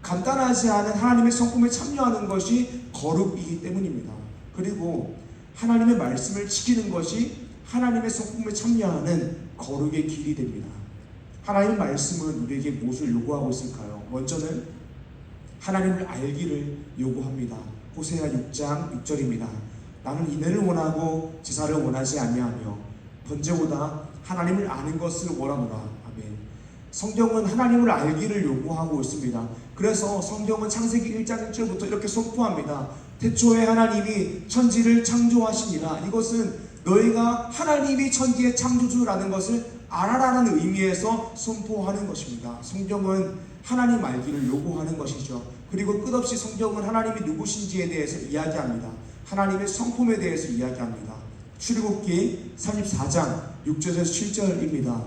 간단하지 않은 하나님의 성품에 참여하는 것이 거룩이기 때문입니다. 그리고 하나님의 말씀을 지키는 것이 하나님의 성품에 참여하는 거룩의 길이 됩니다. 하나님의 말씀은 우리에게 무엇을 요구하고 있을까요? 먼저는 하나님을 알기를 요구합니다. 호세아 6장 6절입니다. 나는 인애를 원하고 제사를 원하지 아니하며 번제보다 하나님을 아는 것을 원하노라. 아멘. 성경은 하나님을 알기를 요구하고 있습니다. 그래서 성경은 창세기 1장 1절부터 이렇게 선포합니다. 태초에 하나님이 천지를 창조하시니라. 이것은 너희가 하나님이 천지의 창조주라는 것을 알아라는 의미에서 선포하는 것입니다. 성경은 하나님 알기를 요구하는 것이죠. 그리고 끝없이 성경은 하나님이 누구신지에 대해서 이야기합니다. 하나님의 성품에 대해서 이야기합니다. 출애굽기 34장 6절에서 7절입니다.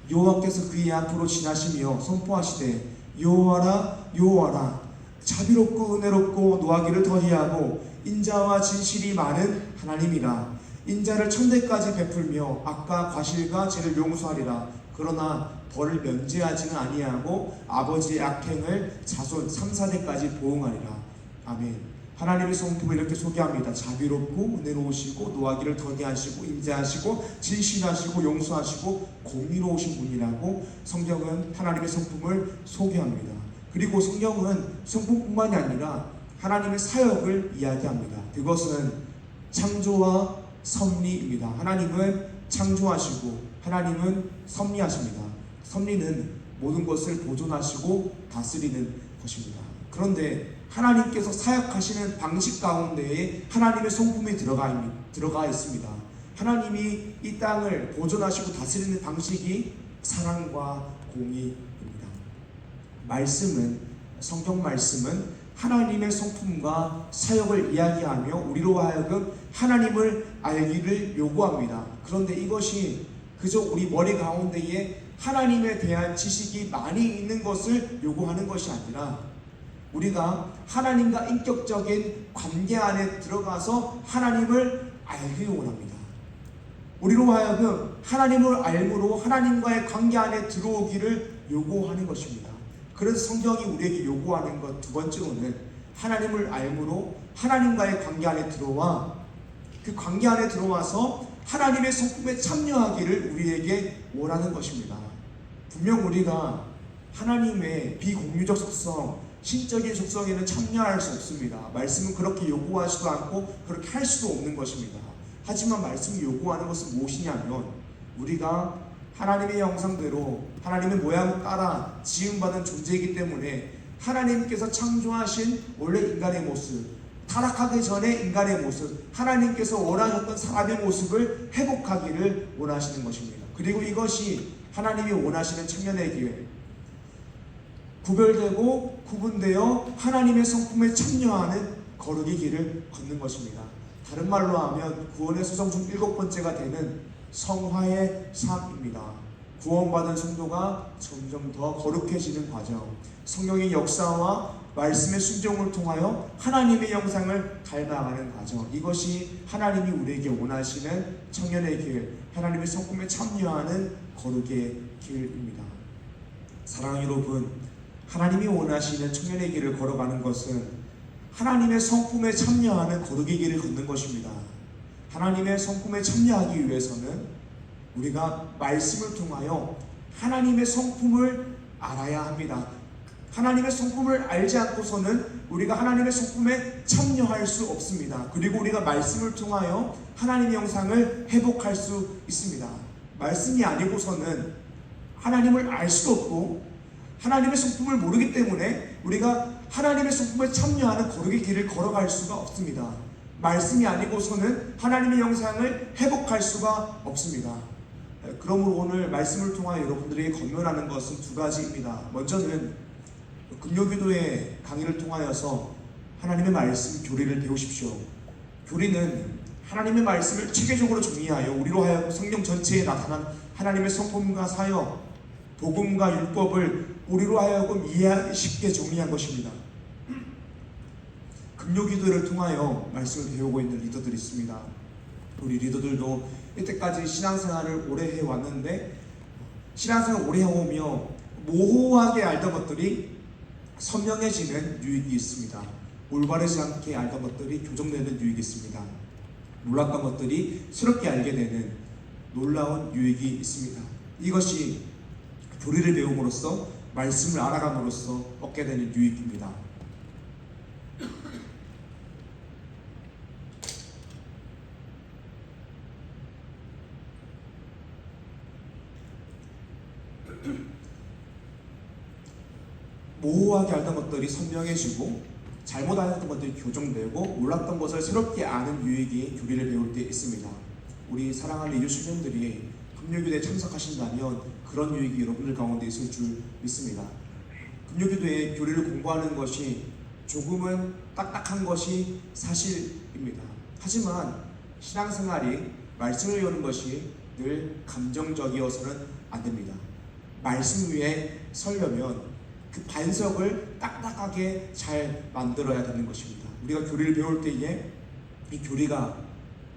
여호와께서 그의 앞으로 지나시며 선포하시되 여호와라 여호와라 자비롭고 은혜롭고 노하기를 더디하고 인자와 진실이 많은 하나님이라. 인자를 천대까지 베풀며 악과 과실과 죄를 용서하리라. 그러나 벌을 면제하지는 아니하고 아버지의 악행을 자손 3, 4대까지 보응하리라. 아멘. 하나님의 성품을 이렇게 소개합니다. 자비롭고 은혜로우시고 노하기를 더디하시고 인자하시고 진실하시고 용서하시고 공의로우신 분이라고 성경은 하나님의 성품을 소개합니다. 그리고 성경은 성품뿐만이 아니라 하나님의 사역을 이야기합니다. 그것은 창조와 섭리입니다. 하나님은 창조하시고 하나님은 섭리하십니다. 섭리는 모든 것을 보존하시고 다스리는 것입니다. 그런데 하나님께서 사역하시는 방식 가운데에 하나님의 성품이 들어가 있습니다. 하나님이 이 땅을 보존하시고 다스리는 방식이 사랑과 공의입니다. 성경 말씀은 하나님의 성품과 사역을 이야기하며 우리로 하여금 하나님을 알기를 요구합니다. 그런데 이것이 그저 우리 머리 가운데에 하나님에 대한 지식이 많이 있는 것을 요구하는 것이 아니라 우리가 하나님과 인격적인 관계 안에 들어가서 하나님을 알기 원합니다. 우리로 하여금 하나님을 알므로 하나님과의 관계 안에 들어오기를 요구하는 것입니다. 그래서 성경이 우리에게 요구하는 것 두 번째로는 하나님을 알므로 하나님과의 관계 안에 들어와 그 관계 안에 들어와서 하나님의 성품에 참여하기를 우리에게 원하는 것입니다. 분명 우리가 하나님의 비공유적 속성, 신적인 속성에는 참여할 수 없습니다. 말씀은 그렇게 요구하지도 않고 그렇게 할 수도 없는 것입니다. 하지만 말씀이 요구하는 것은 무엇이냐면 우리가 하나님의 형상대로 하나님의 모양을 따라 지음받은 존재이기 때문에 하나님께서 창조하신 원래 인간의 모습, 타락하기 전에 인간의 모습, 하나님께서 원하셨던 사람의 모습을 회복하기를 원하시는 것입니다. 그리고 이것이 하나님이 원하시는 청년의 기회, 구별되고 구분되어 하나님의 성품에 참여하는 거룩의 길을 걷는 것입니다. 다른 말로 하면 구원의 소정 중 7번째가 되는 성화의 삶입니다. 구원받은 성도가 점점 더 거룩해지는 과정, 성령의 역사와 말씀의 순종을 통하여 하나님의 형상을 닮아가는 과정, 이것이 하나님이 우리에게 원하시는 청년의 길, 하나님의 성품에 참여하는 거룩의 길입니다. 사랑하는 여러분, 하나님이 원하시는 청년의 길을 걸어가는 것은 하나님의 성품에 참여하는 거룩의 길을 걷는 것입니다. 하나님의 성품에 참여하기 위해서는 우리가 말씀을 통하여 하나님의 성품을 알아야 합니다. 하나님의 성품을 알지 않고서는 우리가 하나님의 성품에 참여할 수 없습니다. 그리고 우리가 말씀을 통하여 하나님의 형상을 회복할 수 있습니다. 말씀이 아니고서는 하나님을 알 수도 없고 하나님의 성품을 모르기 때문에 우리가 하나님의 성품에 참여하는 거룩의 길을 걸어갈 수가 없습니다. 말씀이 아니고서는 하나님의 형상을 회복할 수가 없습니다. 그러므로 오늘 말씀을 통하여 여러분들에게 권면하는 것은 2가지입니다. 먼저는 금요기도의 강의를 통하여서 하나님의 말씀 교리를 배우십시오. 교리는 하나님의 말씀을 체계적으로 정리하여 우리로 하여금 성경 전체에 나타난 하나님의 성품과 사역, 복음과 율법을 우리로 하여금 이해하기 쉽게 정리한 것입니다. 금요기도를 통하여 말씀을 배우고 있는 리더들이 있습니다. 우리 리더들도 이때까지 신앙생활을 오래 해왔는데 신앙생활을 오래 해오며 모호하게 알던 것들이 선명해지는 유익이 있습니다. 올바르지 않게 알던 것들이 교정되는 유익이 있습니다. 몰랐던 것들이 새롭게 알게 되는 놀라운 유익이 있습니다. 이것이 교리를 배움으로써 말씀을 알아감으로써 얻게 되는 유익입니다. 모호하게 알던 것들이 선명해지고 잘못 알았던 것들이 교정되고 몰랐던 것을 새롭게 아는 유익이 교리를 배울 때 있습니다. 우리 사랑하는 이주 청년들이 금요기도에 참석하신다면 그런 유익이 여러분들 가운데 있을 줄 믿습니다. 금요기도에 교리를 공부하는 것이 조금은 딱딱한 것이 사실입니다. 하지만 신앙생활이 말씀을 여는 것이 늘 감정적이어서는 안 됩니다. 말씀 위에 서려면 그 반석을 딱딱하게 잘 만들어야 되는 것입니다. 우리가 교리를 배울 때에 이 교리가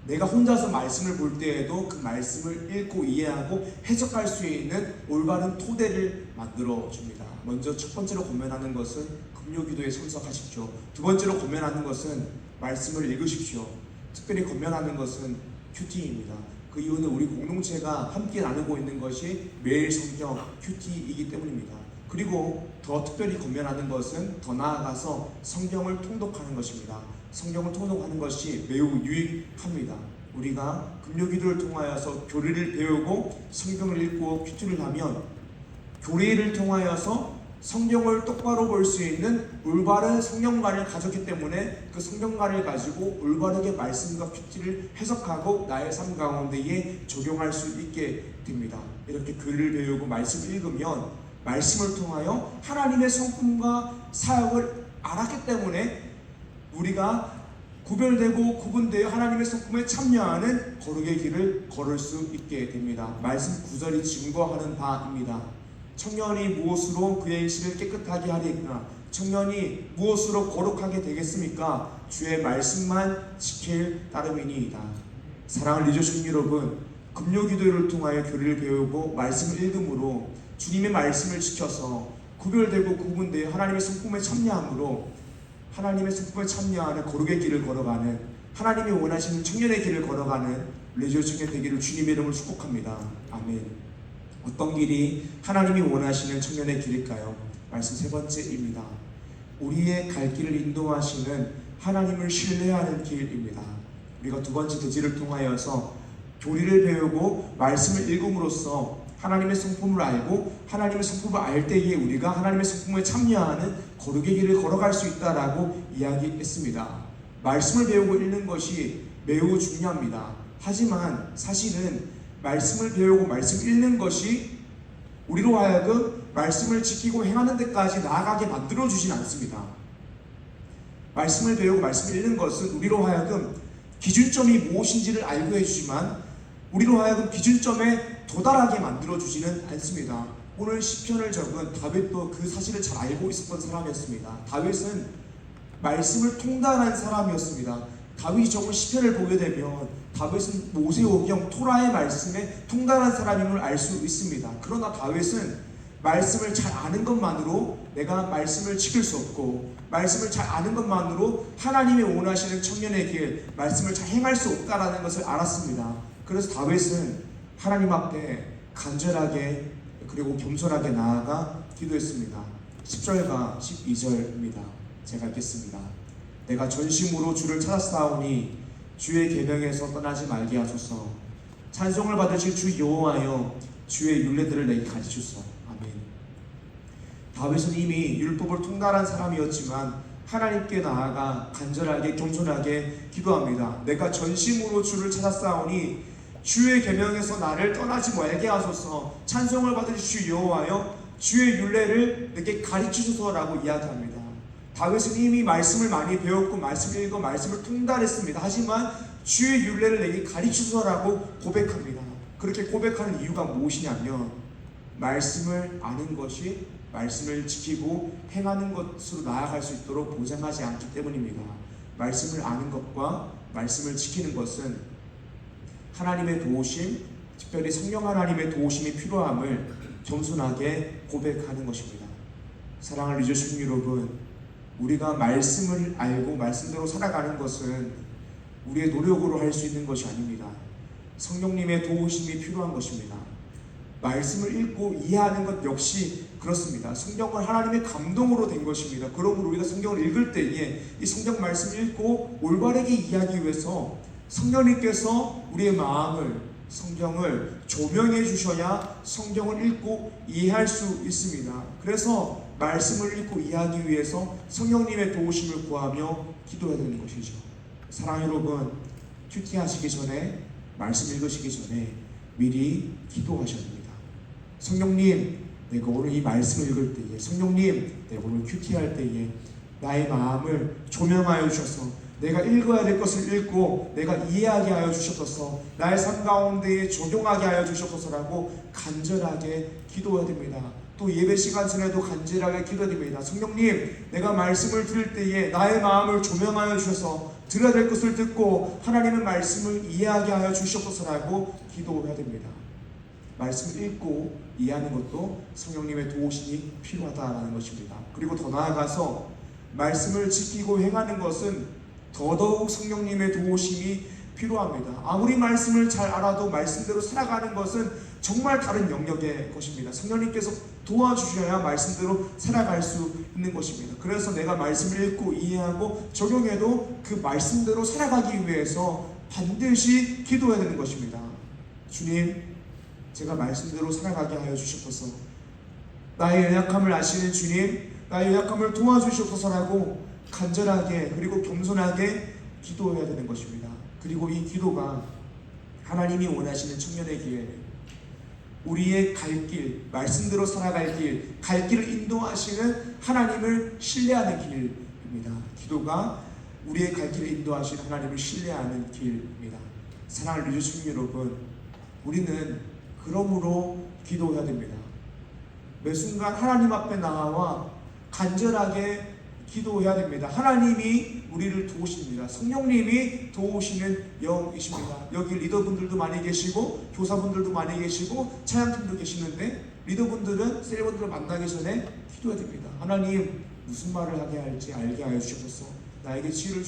내가 혼자서 말씀을 볼 때에도 그 말씀을 읽고 이해하고 해석할 수 있는 올바른 토대를 만들어 줍니다. 먼저 첫 번째로 권면하는 것은 금요기도에 참석하십시오. 두 번째로 권면하는 것은 말씀을 읽으십시오. 특별히 권면하는 것은 큐티입니다. 그 이유는 우리 공동체가 함께 나누고 있는 것이 매일 성경 큐티이기 때문입니다. 그리고 더 특별히 권면하는 것은 더 나아가서 성경을 통독하는 것입니다. 성경을 통독하는 것이 매우 유익합니다. 우리가 금요기도를 통하여서 교리를 배우고 성경을 읽고 큐티를 하면 교리를 통하여서 성경을 똑바로 볼 수 있는 올바른 성경관을 가졌기 때문에 그 성경관을 가지고 올바르게 말씀과 큐티를 해석하고 나의 삶 가운데에 적용할 수 있게 됩니다. 이렇게 교리를 배우고 말씀을 읽으면 말씀을 통하여 하나님의 성품과 사역을 알았기 때문에 우리가 구별되고 구분되어 하나님의 성품에 참여하는 거룩의 길을 걸을 수 있게 됩니다. 말씀 9절이 증거하는 바입니다. 청년이 무엇으로 그의 일시를 깨끗하게 하리까? 청년이 무엇으로 거룩하게 되겠습니까? 주의 말씀만 지킬 따름이니이다. 사랑하는 리조션 여러분, 금요기도를 통하여 교리를 배우고 말씀을 읽음으로 주님의 말씀을 지켜서 구별되고 구분되어 하나님의 성품에 참여함으로 하나님의 성품에 참여하는 거룩의 길을 걸어가는 하나님이 원하시는 청년의 길을 걸어가는 레지오 청년 되기를 주님의 이름으로 축복합니다. 아멘. 어떤 길이 하나님이 원하시는 청년의 길일까요? 말씀 세 번째입니다. 우리의 갈 길을 인도하시는 하나님을 신뢰하는 길입니다. 우리가 두 번째 대지를 통하여서 교리를 배우고 말씀을 읽음으로써 하나님의 성품을 알고 하나님의 성품을 알 때에 우리가 하나님의 성품에 참여하는 거룩의 길을 걸어갈 수 있다라고 이야기했습니다. 말씀을 배우고 읽는 것이 매우 중요합니다. 하지만 사실은 말씀을 배우고 말씀 읽는 것이 우리로 하여금 말씀을 지키고 행하는 데까지 나아가게 만들어주진 않습니다. 말씀을 배우고 말씀을 읽는 것은 우리로 하여금 기준점이 무엇인지를 알고 해주지만 우리로 하여금 기준점에 도달하게 만들어주지는 않습니다. 오늘 시편을 적은 다윗도 그 사실을 잘 알고 있었던 사람이었습니다. 다윗은 말씀을 통달한 사람이었습니다. 다윗이 적은 시편을 보게 되면 다윗은 모세오경 토라의 말씀에 통달한 사람임을 알 수 있습니다. 그러나 다윗은 말씀을 잘 아는 것만으로 내가 말씀을 지킬 수 없고 말씀을 잘 아는 것만으로 하나님이 원하시는 청년의 길, 말씀을 잘 행할 수 없다라는 것을 알았습니다. 그래서 다윗은 하나님 앞에 간절하게 그리고 겸손하게 나아가 기도했습니다. 10절과 12절입니다. 제가 읽겠습니다. 내가 전심으로 주를 찾았사오니 주의 계명에서 떠나지 말게 하소서. 찬송을 받으실 주 여호와여 주의 율례들을 내게 가르치소서. 아멘. 다윗은 이미 율법을 통달한 사람이었지만 하나님께 나아가 간절하게 겸손하게 기도합니다. 내가 전심으로 주를 찾았사오니 주의 계명에서 나를 떠나지 말게 하소서. 찬송을 받으실 주 여호와여 주의 율례를 내게 가르치소서라고 이야기합니다. 다윗은 이미 말씀을 많이 배웠고 말씀을 읽고 말씀을 통달했습니다. 하지만 주의 율례를 내게 가르치소서라고 고백합니다. 그렇게 고백하는 이유가 무엇이냐면 말씀을 아는 것이 말씀을 지키고 행하는 것으로 나아갈 수 있도록 보장하지 않기 때문입니다. 말씀을 아는 것과 말씀을 지키는 것은 하나님의 도우심, 특별히 성령 하나님의 도우심이 필요함을 겸손하게 고백하는 것입니다. 사랑하는 리조심 여러분, 우리가 말씀을 알고 말씀대로 살아가는 것은 우리의 노력으로 할 수 있는 것이 아닙니다. 성령님의 도우심이 필요한 것입니다. 말씀을 읽고 이해하는 것 역시 그렇습니다. 성경은 하나님의 감동으로 된 것입니다. 그러므로 우리가 성경을 읽을 때에 이 성경 말씀을 읽고 올바르게 이해하기 위해서 성령님께서 우리의 마음을 성경을 조명해 주셔야 성경을 읽고 이해할 수 있습니다. 그래서 말씀을 읽고 이해하기 위해서 성령님의 도우심을 구하며 기도해야 되는 것이죠. 사랑하는 여러분, 큐티하시기 전에 말씀 읽으시기 전에 미리 기도하셔야 됩니다. 성령님, 내가 오늘 이 말씀을 읽을 때에, 성령님, 내가 오늘 큐티할 때에 나의 마음을 조명하여 주셔서 내가 읽어야 될 것을 읽고 내가 이해하게 하여 주셔서 나의 삶 가운데에 적용하게 하여 주셔서라고 간절하게 기도해야 됩니다. 또 예배 시간 전에도 간절하게 기도해야 됩니다. 성령님, 내가 말씀을 들을 때에 나의 마음을 조명하여 주셔서 들어야 될 것을 듣고 하나님의 말씀을 이해하게 하여 주셔서라고 기도해야 됩니다. 말씀을 읽고 이해하는 것도 성령님의 도우심이 필요하다는 것입니다. 그리고 더 나아가서 말씀을 지키고 행하는 것은 더더욱 성령님의 도우심이 필요합니다. 아무리 말씀을 잘 알아도 말씀대로 살아가는 것은 정말 다른 영역의 것입니다. 성령님께서 도와주셔야 말씀대로 살아갈 수 있는 것입니다. 그래서 내가 말씀을 읽고 이해하고 적용해도 그 말씀대로 살아가기 위해서 반드시 기도해야 되는 것입니다. 주님, 제가 말씀대로 살아가게 하여 주시옵소서. 나의 연약함을 아시는 주님, 나의 연약함을 도와주시옵소서라고 간절하게 그리고 겸손하게 기도해야 되는 것입니다. 그리고 이 기도가 하나님이 원하시는 청년의 길, 우리의 갈 길, 말씀대로 살아갈 길, 갈 길을 인도하시는 하나님을 신뢰하는 길입니다. 기도가 우리의 갈 길을 인도하시는 하나님을 신뢰하는 길입니다. 사랑하는 리조충 여러분, 우리는 그러므로 기도해야 됩니다. 매 순간 하나님 앞에 나와 간절하게 기도해야 됩니다. 하나님이 우리를 도우십니다. 성령님이 도우시는 영이십니다. 여기 리더분들도 많이 계시고 교사분들도 많이 계시고 찬양팀도 계시는데 리더분들은 셀리분들을 만나기 전에 기도해야 됩니다. 하나님, 무슨 말을 하게 할지 알게 하여 주셔서 나에게 지혜를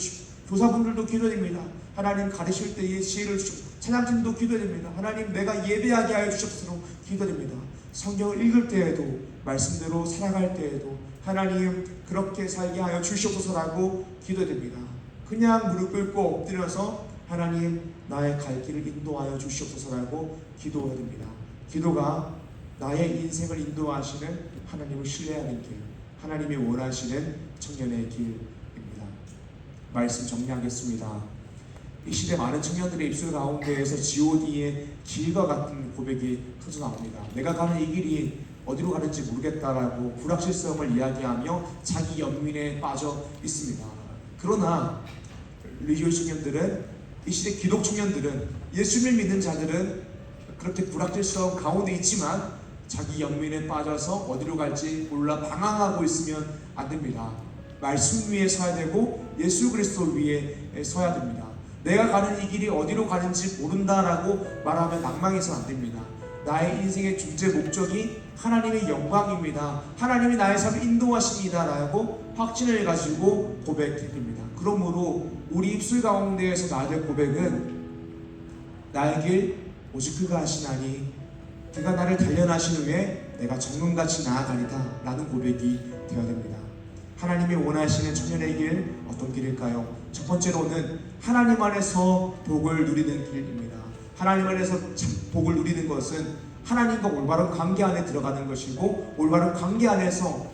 교사분들도 기도됩니다. 하나님 가르칠 때의 지혜를 주시고 찬양팀도 기도됩니다. 하나님 내가 예배하게 하여 주셨으로 기도됩니다. 성경을 읽을 때에도 말씀대로 살아갈 때에도 하나님 그렇게 살게 하여 주시옵소서라고 기도됩니다. 그냥 무릎 꿇고 엎드려서 하나님 나의 갈 길을 인도하여 주시옵소서라고 기도됩니다. 기도가 나의 인생을 인도하시는 하나님을 신뢰하는 길, 하나님이 원하시는 청년의 길입니다. 말씀 정리하겠습니다. 이 시대 많은 청년들의 입술 가운데에서 G.O.D의 길과 같은 고백이 터져 나옵니다. 내가 가는 이 길이 어디로 가는지 모르겠다라고 불확실성을 이야기하며 자기 연민에 빠져 있습니다. 그러나 리지오 청년들은, 이 시대 기독 청년들은, 예수를 믿는 자들은 그렇게 불확실성 가운데 있지만 자기 연민에 빠져서 어디로 갈지 몰라 방황하고 있으면 안 됩니다. 말씀 위에 서야 되고 예수 그리스도 위에 서야 됩니다. 내가 가는 이 길이 어디로 가는지 모른다라고 말하면 낭망해서는 안 됩니다. 나의 인생의 존재 목적이 하나님의 영광입니다. 하나님이 나의 삶을 인도하십니다라고 확신을 가지고 고백해야 됩니다. 그러므로 우리 입술 가운데에서 나야 될 고백은 나의 길 오직 그가 하시나니 그가 나를 단련하신 후에 내가 정금같이 나아가리다 라는 고백이 되어야 됩니다. 하나님이 원하시는 청년의 길 어떤 길일까요? 첫 번째로는 하나님 안에서 복을 누리는 길입니다. 하나님 안에서 복을 누리는 것은 하나님과 올바른 관계 안에 들어가는 것이고 올바른 관계 안에서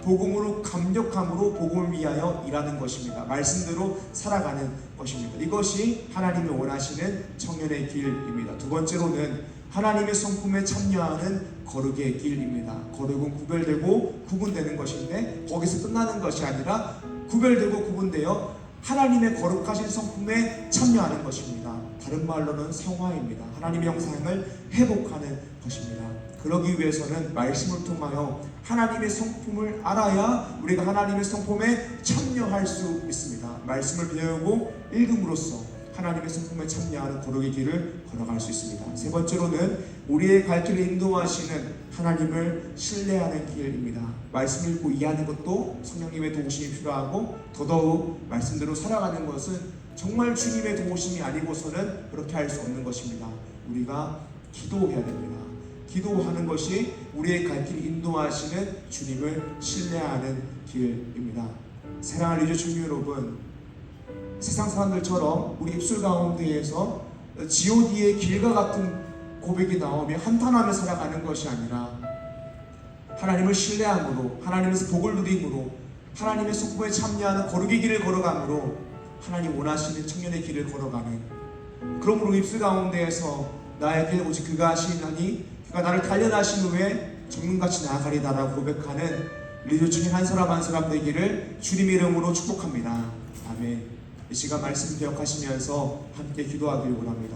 복음으로 감격함으로 복음을 위하여 일하는 것입니다. 말씀대로 살아가는 것입니다. 이것이 하나님이 원하시는 청년의 길입니다. 두 번째로는 하나님의 성품에 참여하는 거룩의 길입니다. 거룩은 구별되고 구분되는 것인데 거기서 끝나는 것이 아니라 구별되고 구분되어 하나님의 거룩하신 성품에 참여하는 것입니다. 다른 말로는 성화입니다. 하나님의 형상을 회복하는 것입니다. 그러기 위해서는 말씀을 통하여 하나님의 성품을 알아야 우리가 하나님의 성품에 참여할 수 있습니다. 말씀을 배우고 읽음으로써 하나님의 성품에 참여하는 거룩의 길을 걸어갈 수 있습니다. 세 번째로는 우리의 갈 길을 인도하시는 하나님을 신뢰하는 길입니다. 말씀 읽고 이해하는 것도 성령님의 도우심이 필요하고 더더욱 말씀대로 살아가는 것은 정말 주님의 도우심이 아니고서는 그렇게 할 수 없는 것입니다. 우리가 기도해야 됩니다. 기도하는 것이 우리의 갈 길 인도하시는 주님을 신뢰하는 길입니다. 사랑하는 리조 청년 여러분, 세상 사람들처럼 우리 입술 가운데에서 G.O.D의 길과 같은 고백이 나오며 한탄하며 살아가는 것이 아니라 하나님을 신뢰함으로, 하나님에서 복을 누림으로, 하나님의 성품에 참여하는 거룩의 길을 걸어감으로 하나님 원하시는 청년의 길을 걸어가는, 그러므로 입술 가운데에서 나의 길 오직 그가 하시나니 그가 나를 단련하신 후에 정금같이 나아가리다라고 고백하는 리조 청년 한 사람 한 사람 되기를 주님의 이름으로 축복합니다. 아멘. 이 시간 말씀 기억하시면서 함께 기도하기를 원합니다.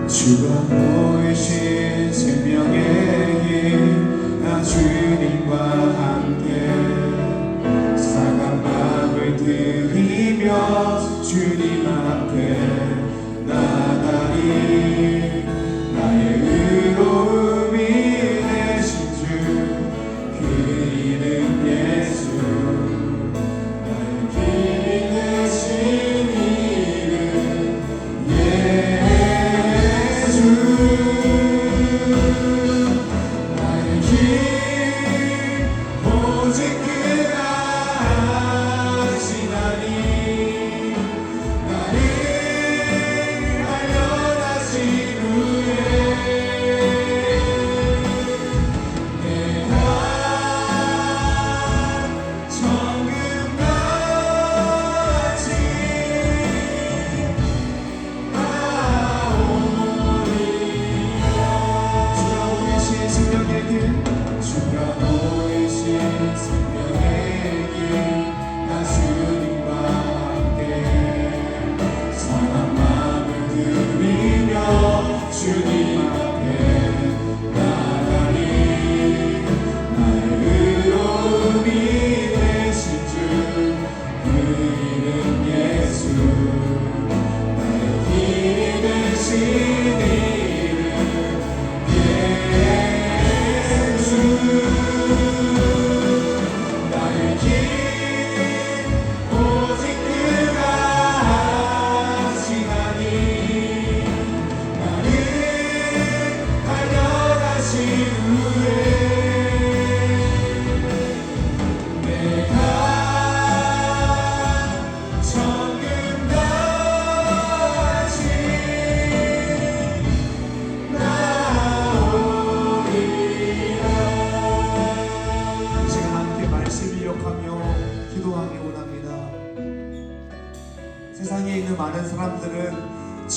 주가 보이신 생명의 길, 나 주님과 함께 사간 마음을 들이며 주님 앞에 나가리. 나의 의로움이 되신 주, 그 이름 예수. 나의 길이 되신 이름 예수. 나의 길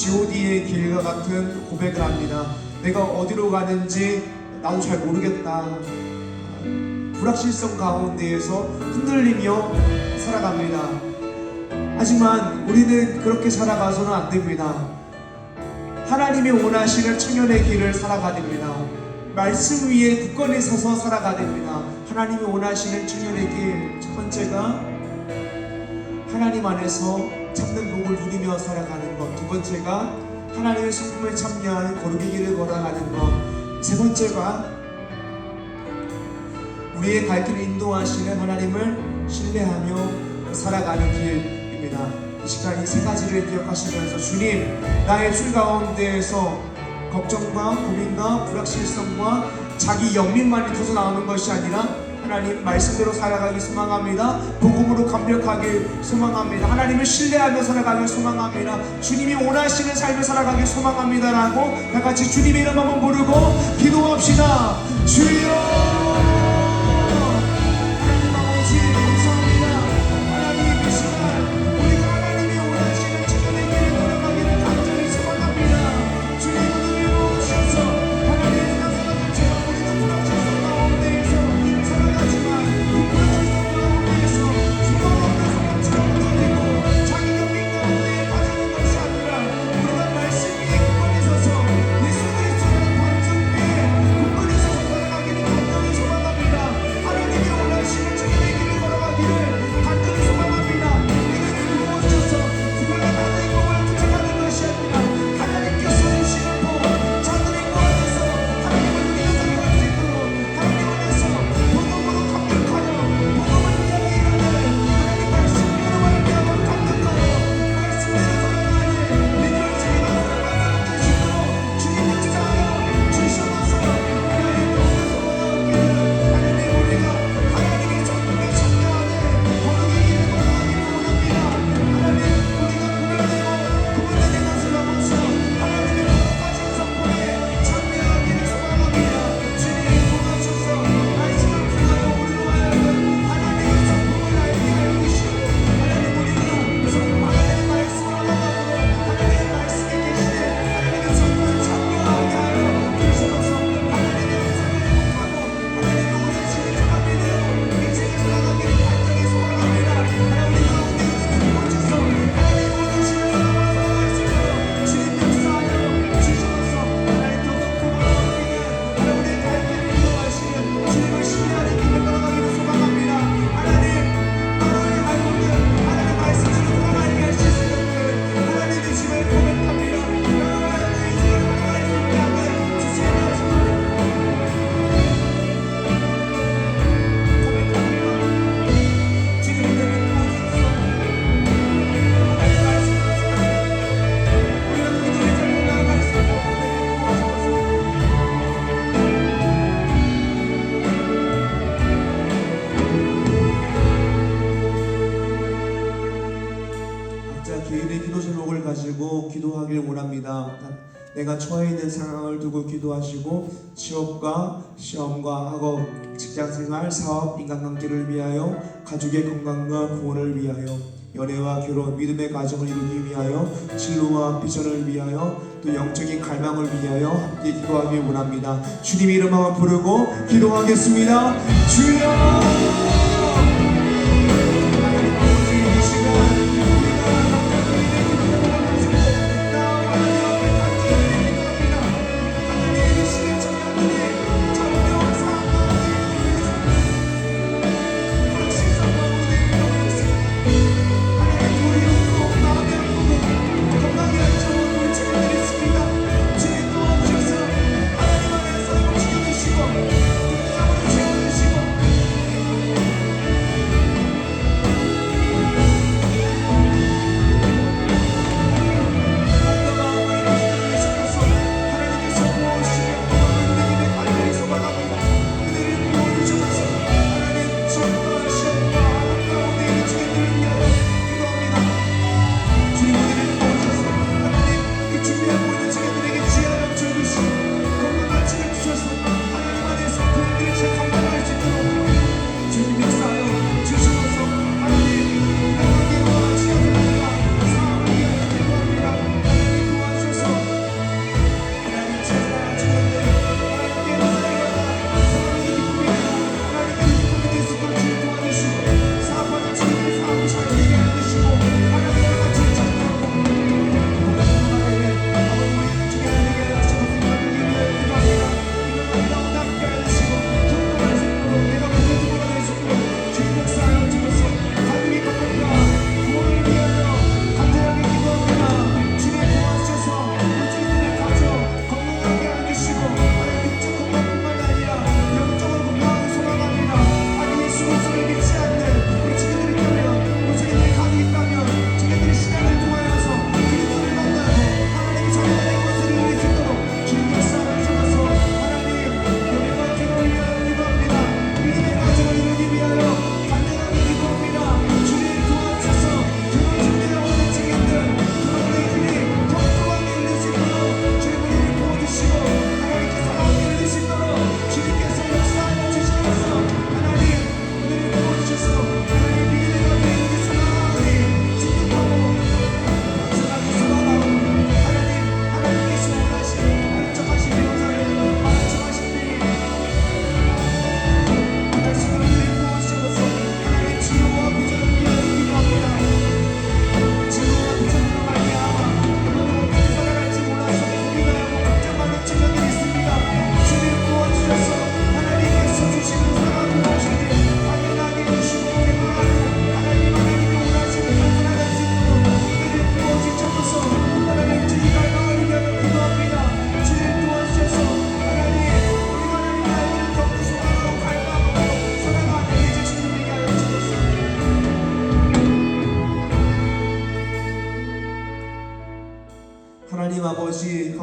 G.O.D의 길과 같은 고백을 합니다. 내가 어디로 가는지 나도 잘 모르겠다. 불확실성 가운데에서 흔들리며 살아갑니다. 하지만 우리는 그렇게 살아가서는 안 됩니다. 하나님이 원하시는 청년의 길을 살아가야 됩니다. 말씀 위에 굳건히 서서 살아가야 됩니다. 하나님이 원하시는 청년의 길, 첫 번째가 하나님 안에서 참는 복을 누리며 살아가는 것, 두 번째가 하나님의 성품에 참여하는 거룩의 길을 걸어가는 것, 세 번째가 우리의 갈 길을 인도하시는 하나님을 신뢰하며 살아가는 길입니다. 이 시간 이 세 가지를 기억하시면서 주님, 나의 출 가운데에서 걱정과 고민과 불확실성과 자기 영민만이 터져 나오는 것이 아니라 하나님 말씀대로 살아가길 소망합니다. 복음으로 감격하길 소망합니다. 하나님을 신뢰하며 살아가길 소망합니다. 주님이 원하시는 삶을 살아가길 소망합니다 라고 다같이 주님의 이름 한번 부르고 기도합시다. 주여, 개인의 기도 제목을 가지고 기도하길 원합니다. 내가 처해 있는 상황을 두고 기도하시고 취업과 시험과 학업, 직장생활, 사업, 인간관계를 위하여 가족의 건강과 구원을 위하여 연애와 결혼, 믿음의 가정을 이루기 위하여 진로와 비전을 위하여 또 영적인 갈망을 위하여 함께 기도하길 원합니다. 주님 이름 한번 부르고 기도하겠습니다. 주여!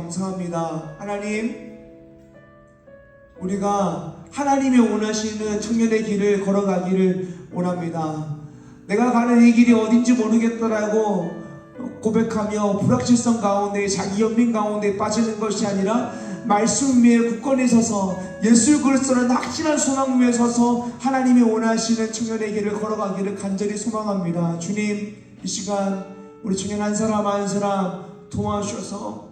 감사합니다. 하나님, 우리가 하나님이 원하시는 청년의 길을 걸어가기를 원합니다. 내가 가는 이 길이 어딘지 모르겠더라고 고백하며 불확실성 가운데 자기 연민 가운데 빠지는 것이 아니라 말씀 위에 굳건히 서서 예수 그리스도는 확실한 소망 위에 서서 하나님이 원하시는 청년의 길을 걸어가기를 간절히 소망합니다. 주님, 이 시간 우리 청년 한 사람 한 사람 도와주셔서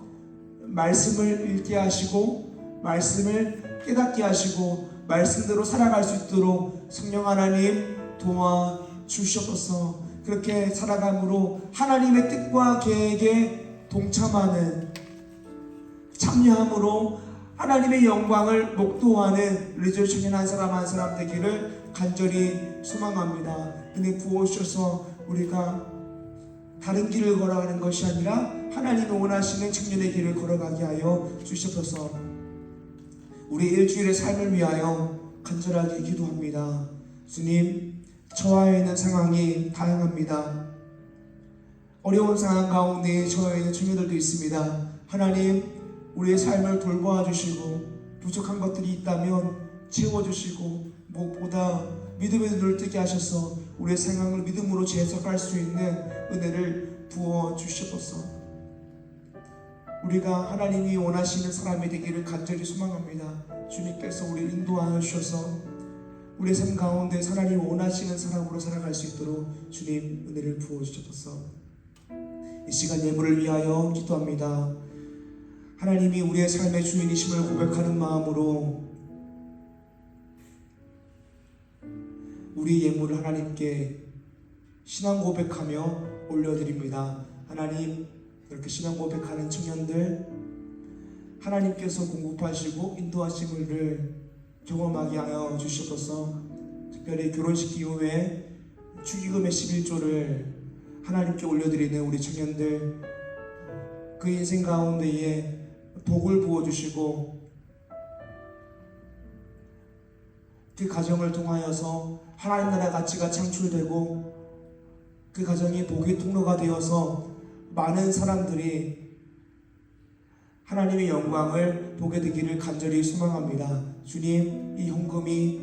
말씀을 읽게 하시고 말씀을 깨닫게 하시고 말씀대로 살아갈 수 있도록 성령 하나님 도와주시옵소서. 그렇게 살아감으로 하나님의 뜻과 계획에 동참하는, 참여함으로 하나님의 영광을 목도하는 우리 주 청년 한 사람 한 사람 되기를 간절히 소망합니다. 은혜 부어주셔서 우리가 다른 길을 걸어가는 것이 아니라 하나님이 원하시는 청년의 길을 걸어가게 하여 주시옵소서. 우리 일주일의 삶을 위하여 간절하게 기도합니다. 주님, 처해 있는 상황이 다양합니다. 어려운 상황 가운데 처해 있는 청년들도 있습니다. 하나님, 우리의 삶을 돌보아 주시고 부족한 것들이 있다면 채워주시고 무엇보다 믿음의 눈을 뜨게 하셔서 우리의 상황을 믿음으로 재해석할 수 있는 은혜를 부어 주시옵소서. 우리가 하나님이 원하시는 사람이 되기를 간절히 소망합니다. 주님께서 우리를 인도하여 주셔서 우리의 삶 가운데 하나님이 원하시는 사람으로 살아갈 수 있도록 주님 은혜를 부어 주시옵소서. 이 시간 예물을 위하여 기도합니다. 하나님이 우리의 삶의 주인이심을 고백하는 마음으로 우리 예물을 하나님께 신앙 고백하며 올려드립니다. 하나님, 이렇게 신앙 고백하는 청년들 하나님께서 공급하시고 인도하심을 경험하게 하여 주시옵소서. 특별히 결혼식 이후에 축의금의 11조를 하나님께 올려드리는 우리 청년들, 그 인생 가운데에 복을 부어주시고 그 가정을 통하여서 하나님 나라 가치가 창출되고 그 가정이 복의 통로가 되어서 많은 사람들이 하나님의 영광을 보게 되기를 간절히 소망합니다. 주님, 이 헌금이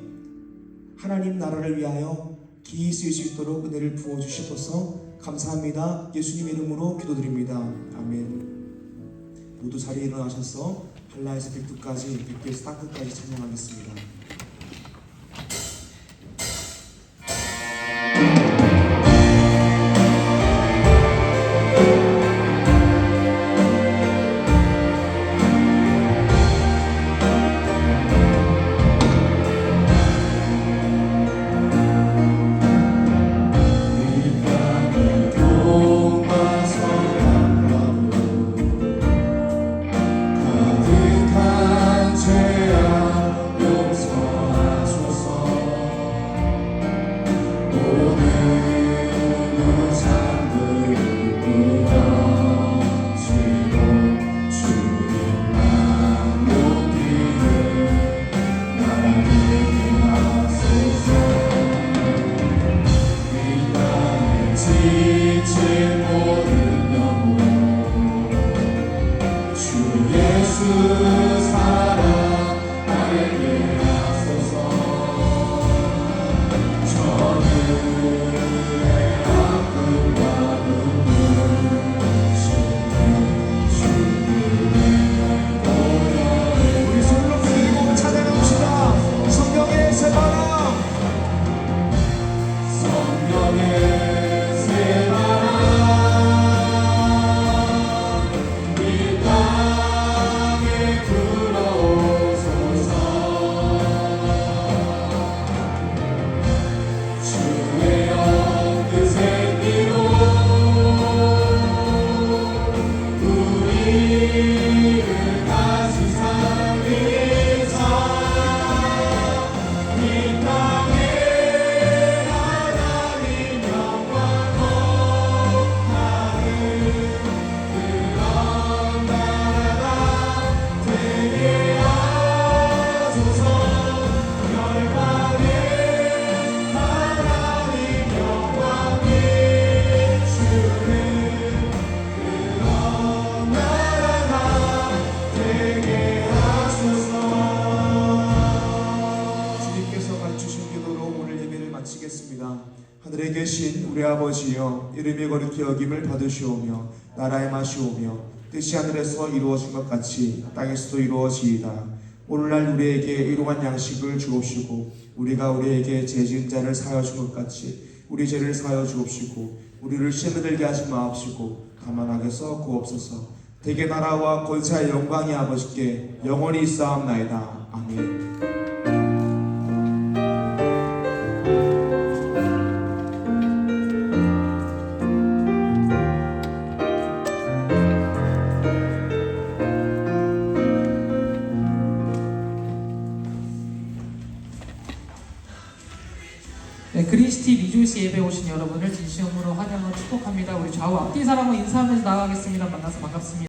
하나님 나라를 위하여 기이 쓰일 수 있도록 은혜를 부어주시옵소서. 감사합니다. 예수님 이름으로 기도드립니다. 아멘. 모두 자리에 일어나셔서 발라에서 백두까지, 백두에서 땅끝까지 찬양하겠습니다. 가득한 죄악 용서 하늘에 계신 우리 아버지여, 이름이 거룩히 여김을 받으시오며 나라의 맛이 오며 뜻이 하늘에서 이루어진 것 같이 땅에서도 이루어지이다. 오늘날 우리에게 일용할 양식을 주옵시고 우리가 우리에게 죄 지은 자를 사하여 준 것 같이 우리 죄를 사하여 주옵시고 우리를 시험에 들게 하지 마옵시고 다만 악에서 구옵소서. 대개 나라와 권세와 영광이 아버지께 영원히 있사옵나이다. 아멘. 네, 그린시티 리조이스 예배 오신 여러분을 진심으로 환영하고 축복합니다. 우리 좌우 앞뒤 사람은 인사하면서 나가겠습니다. 만나서 반갑습니다.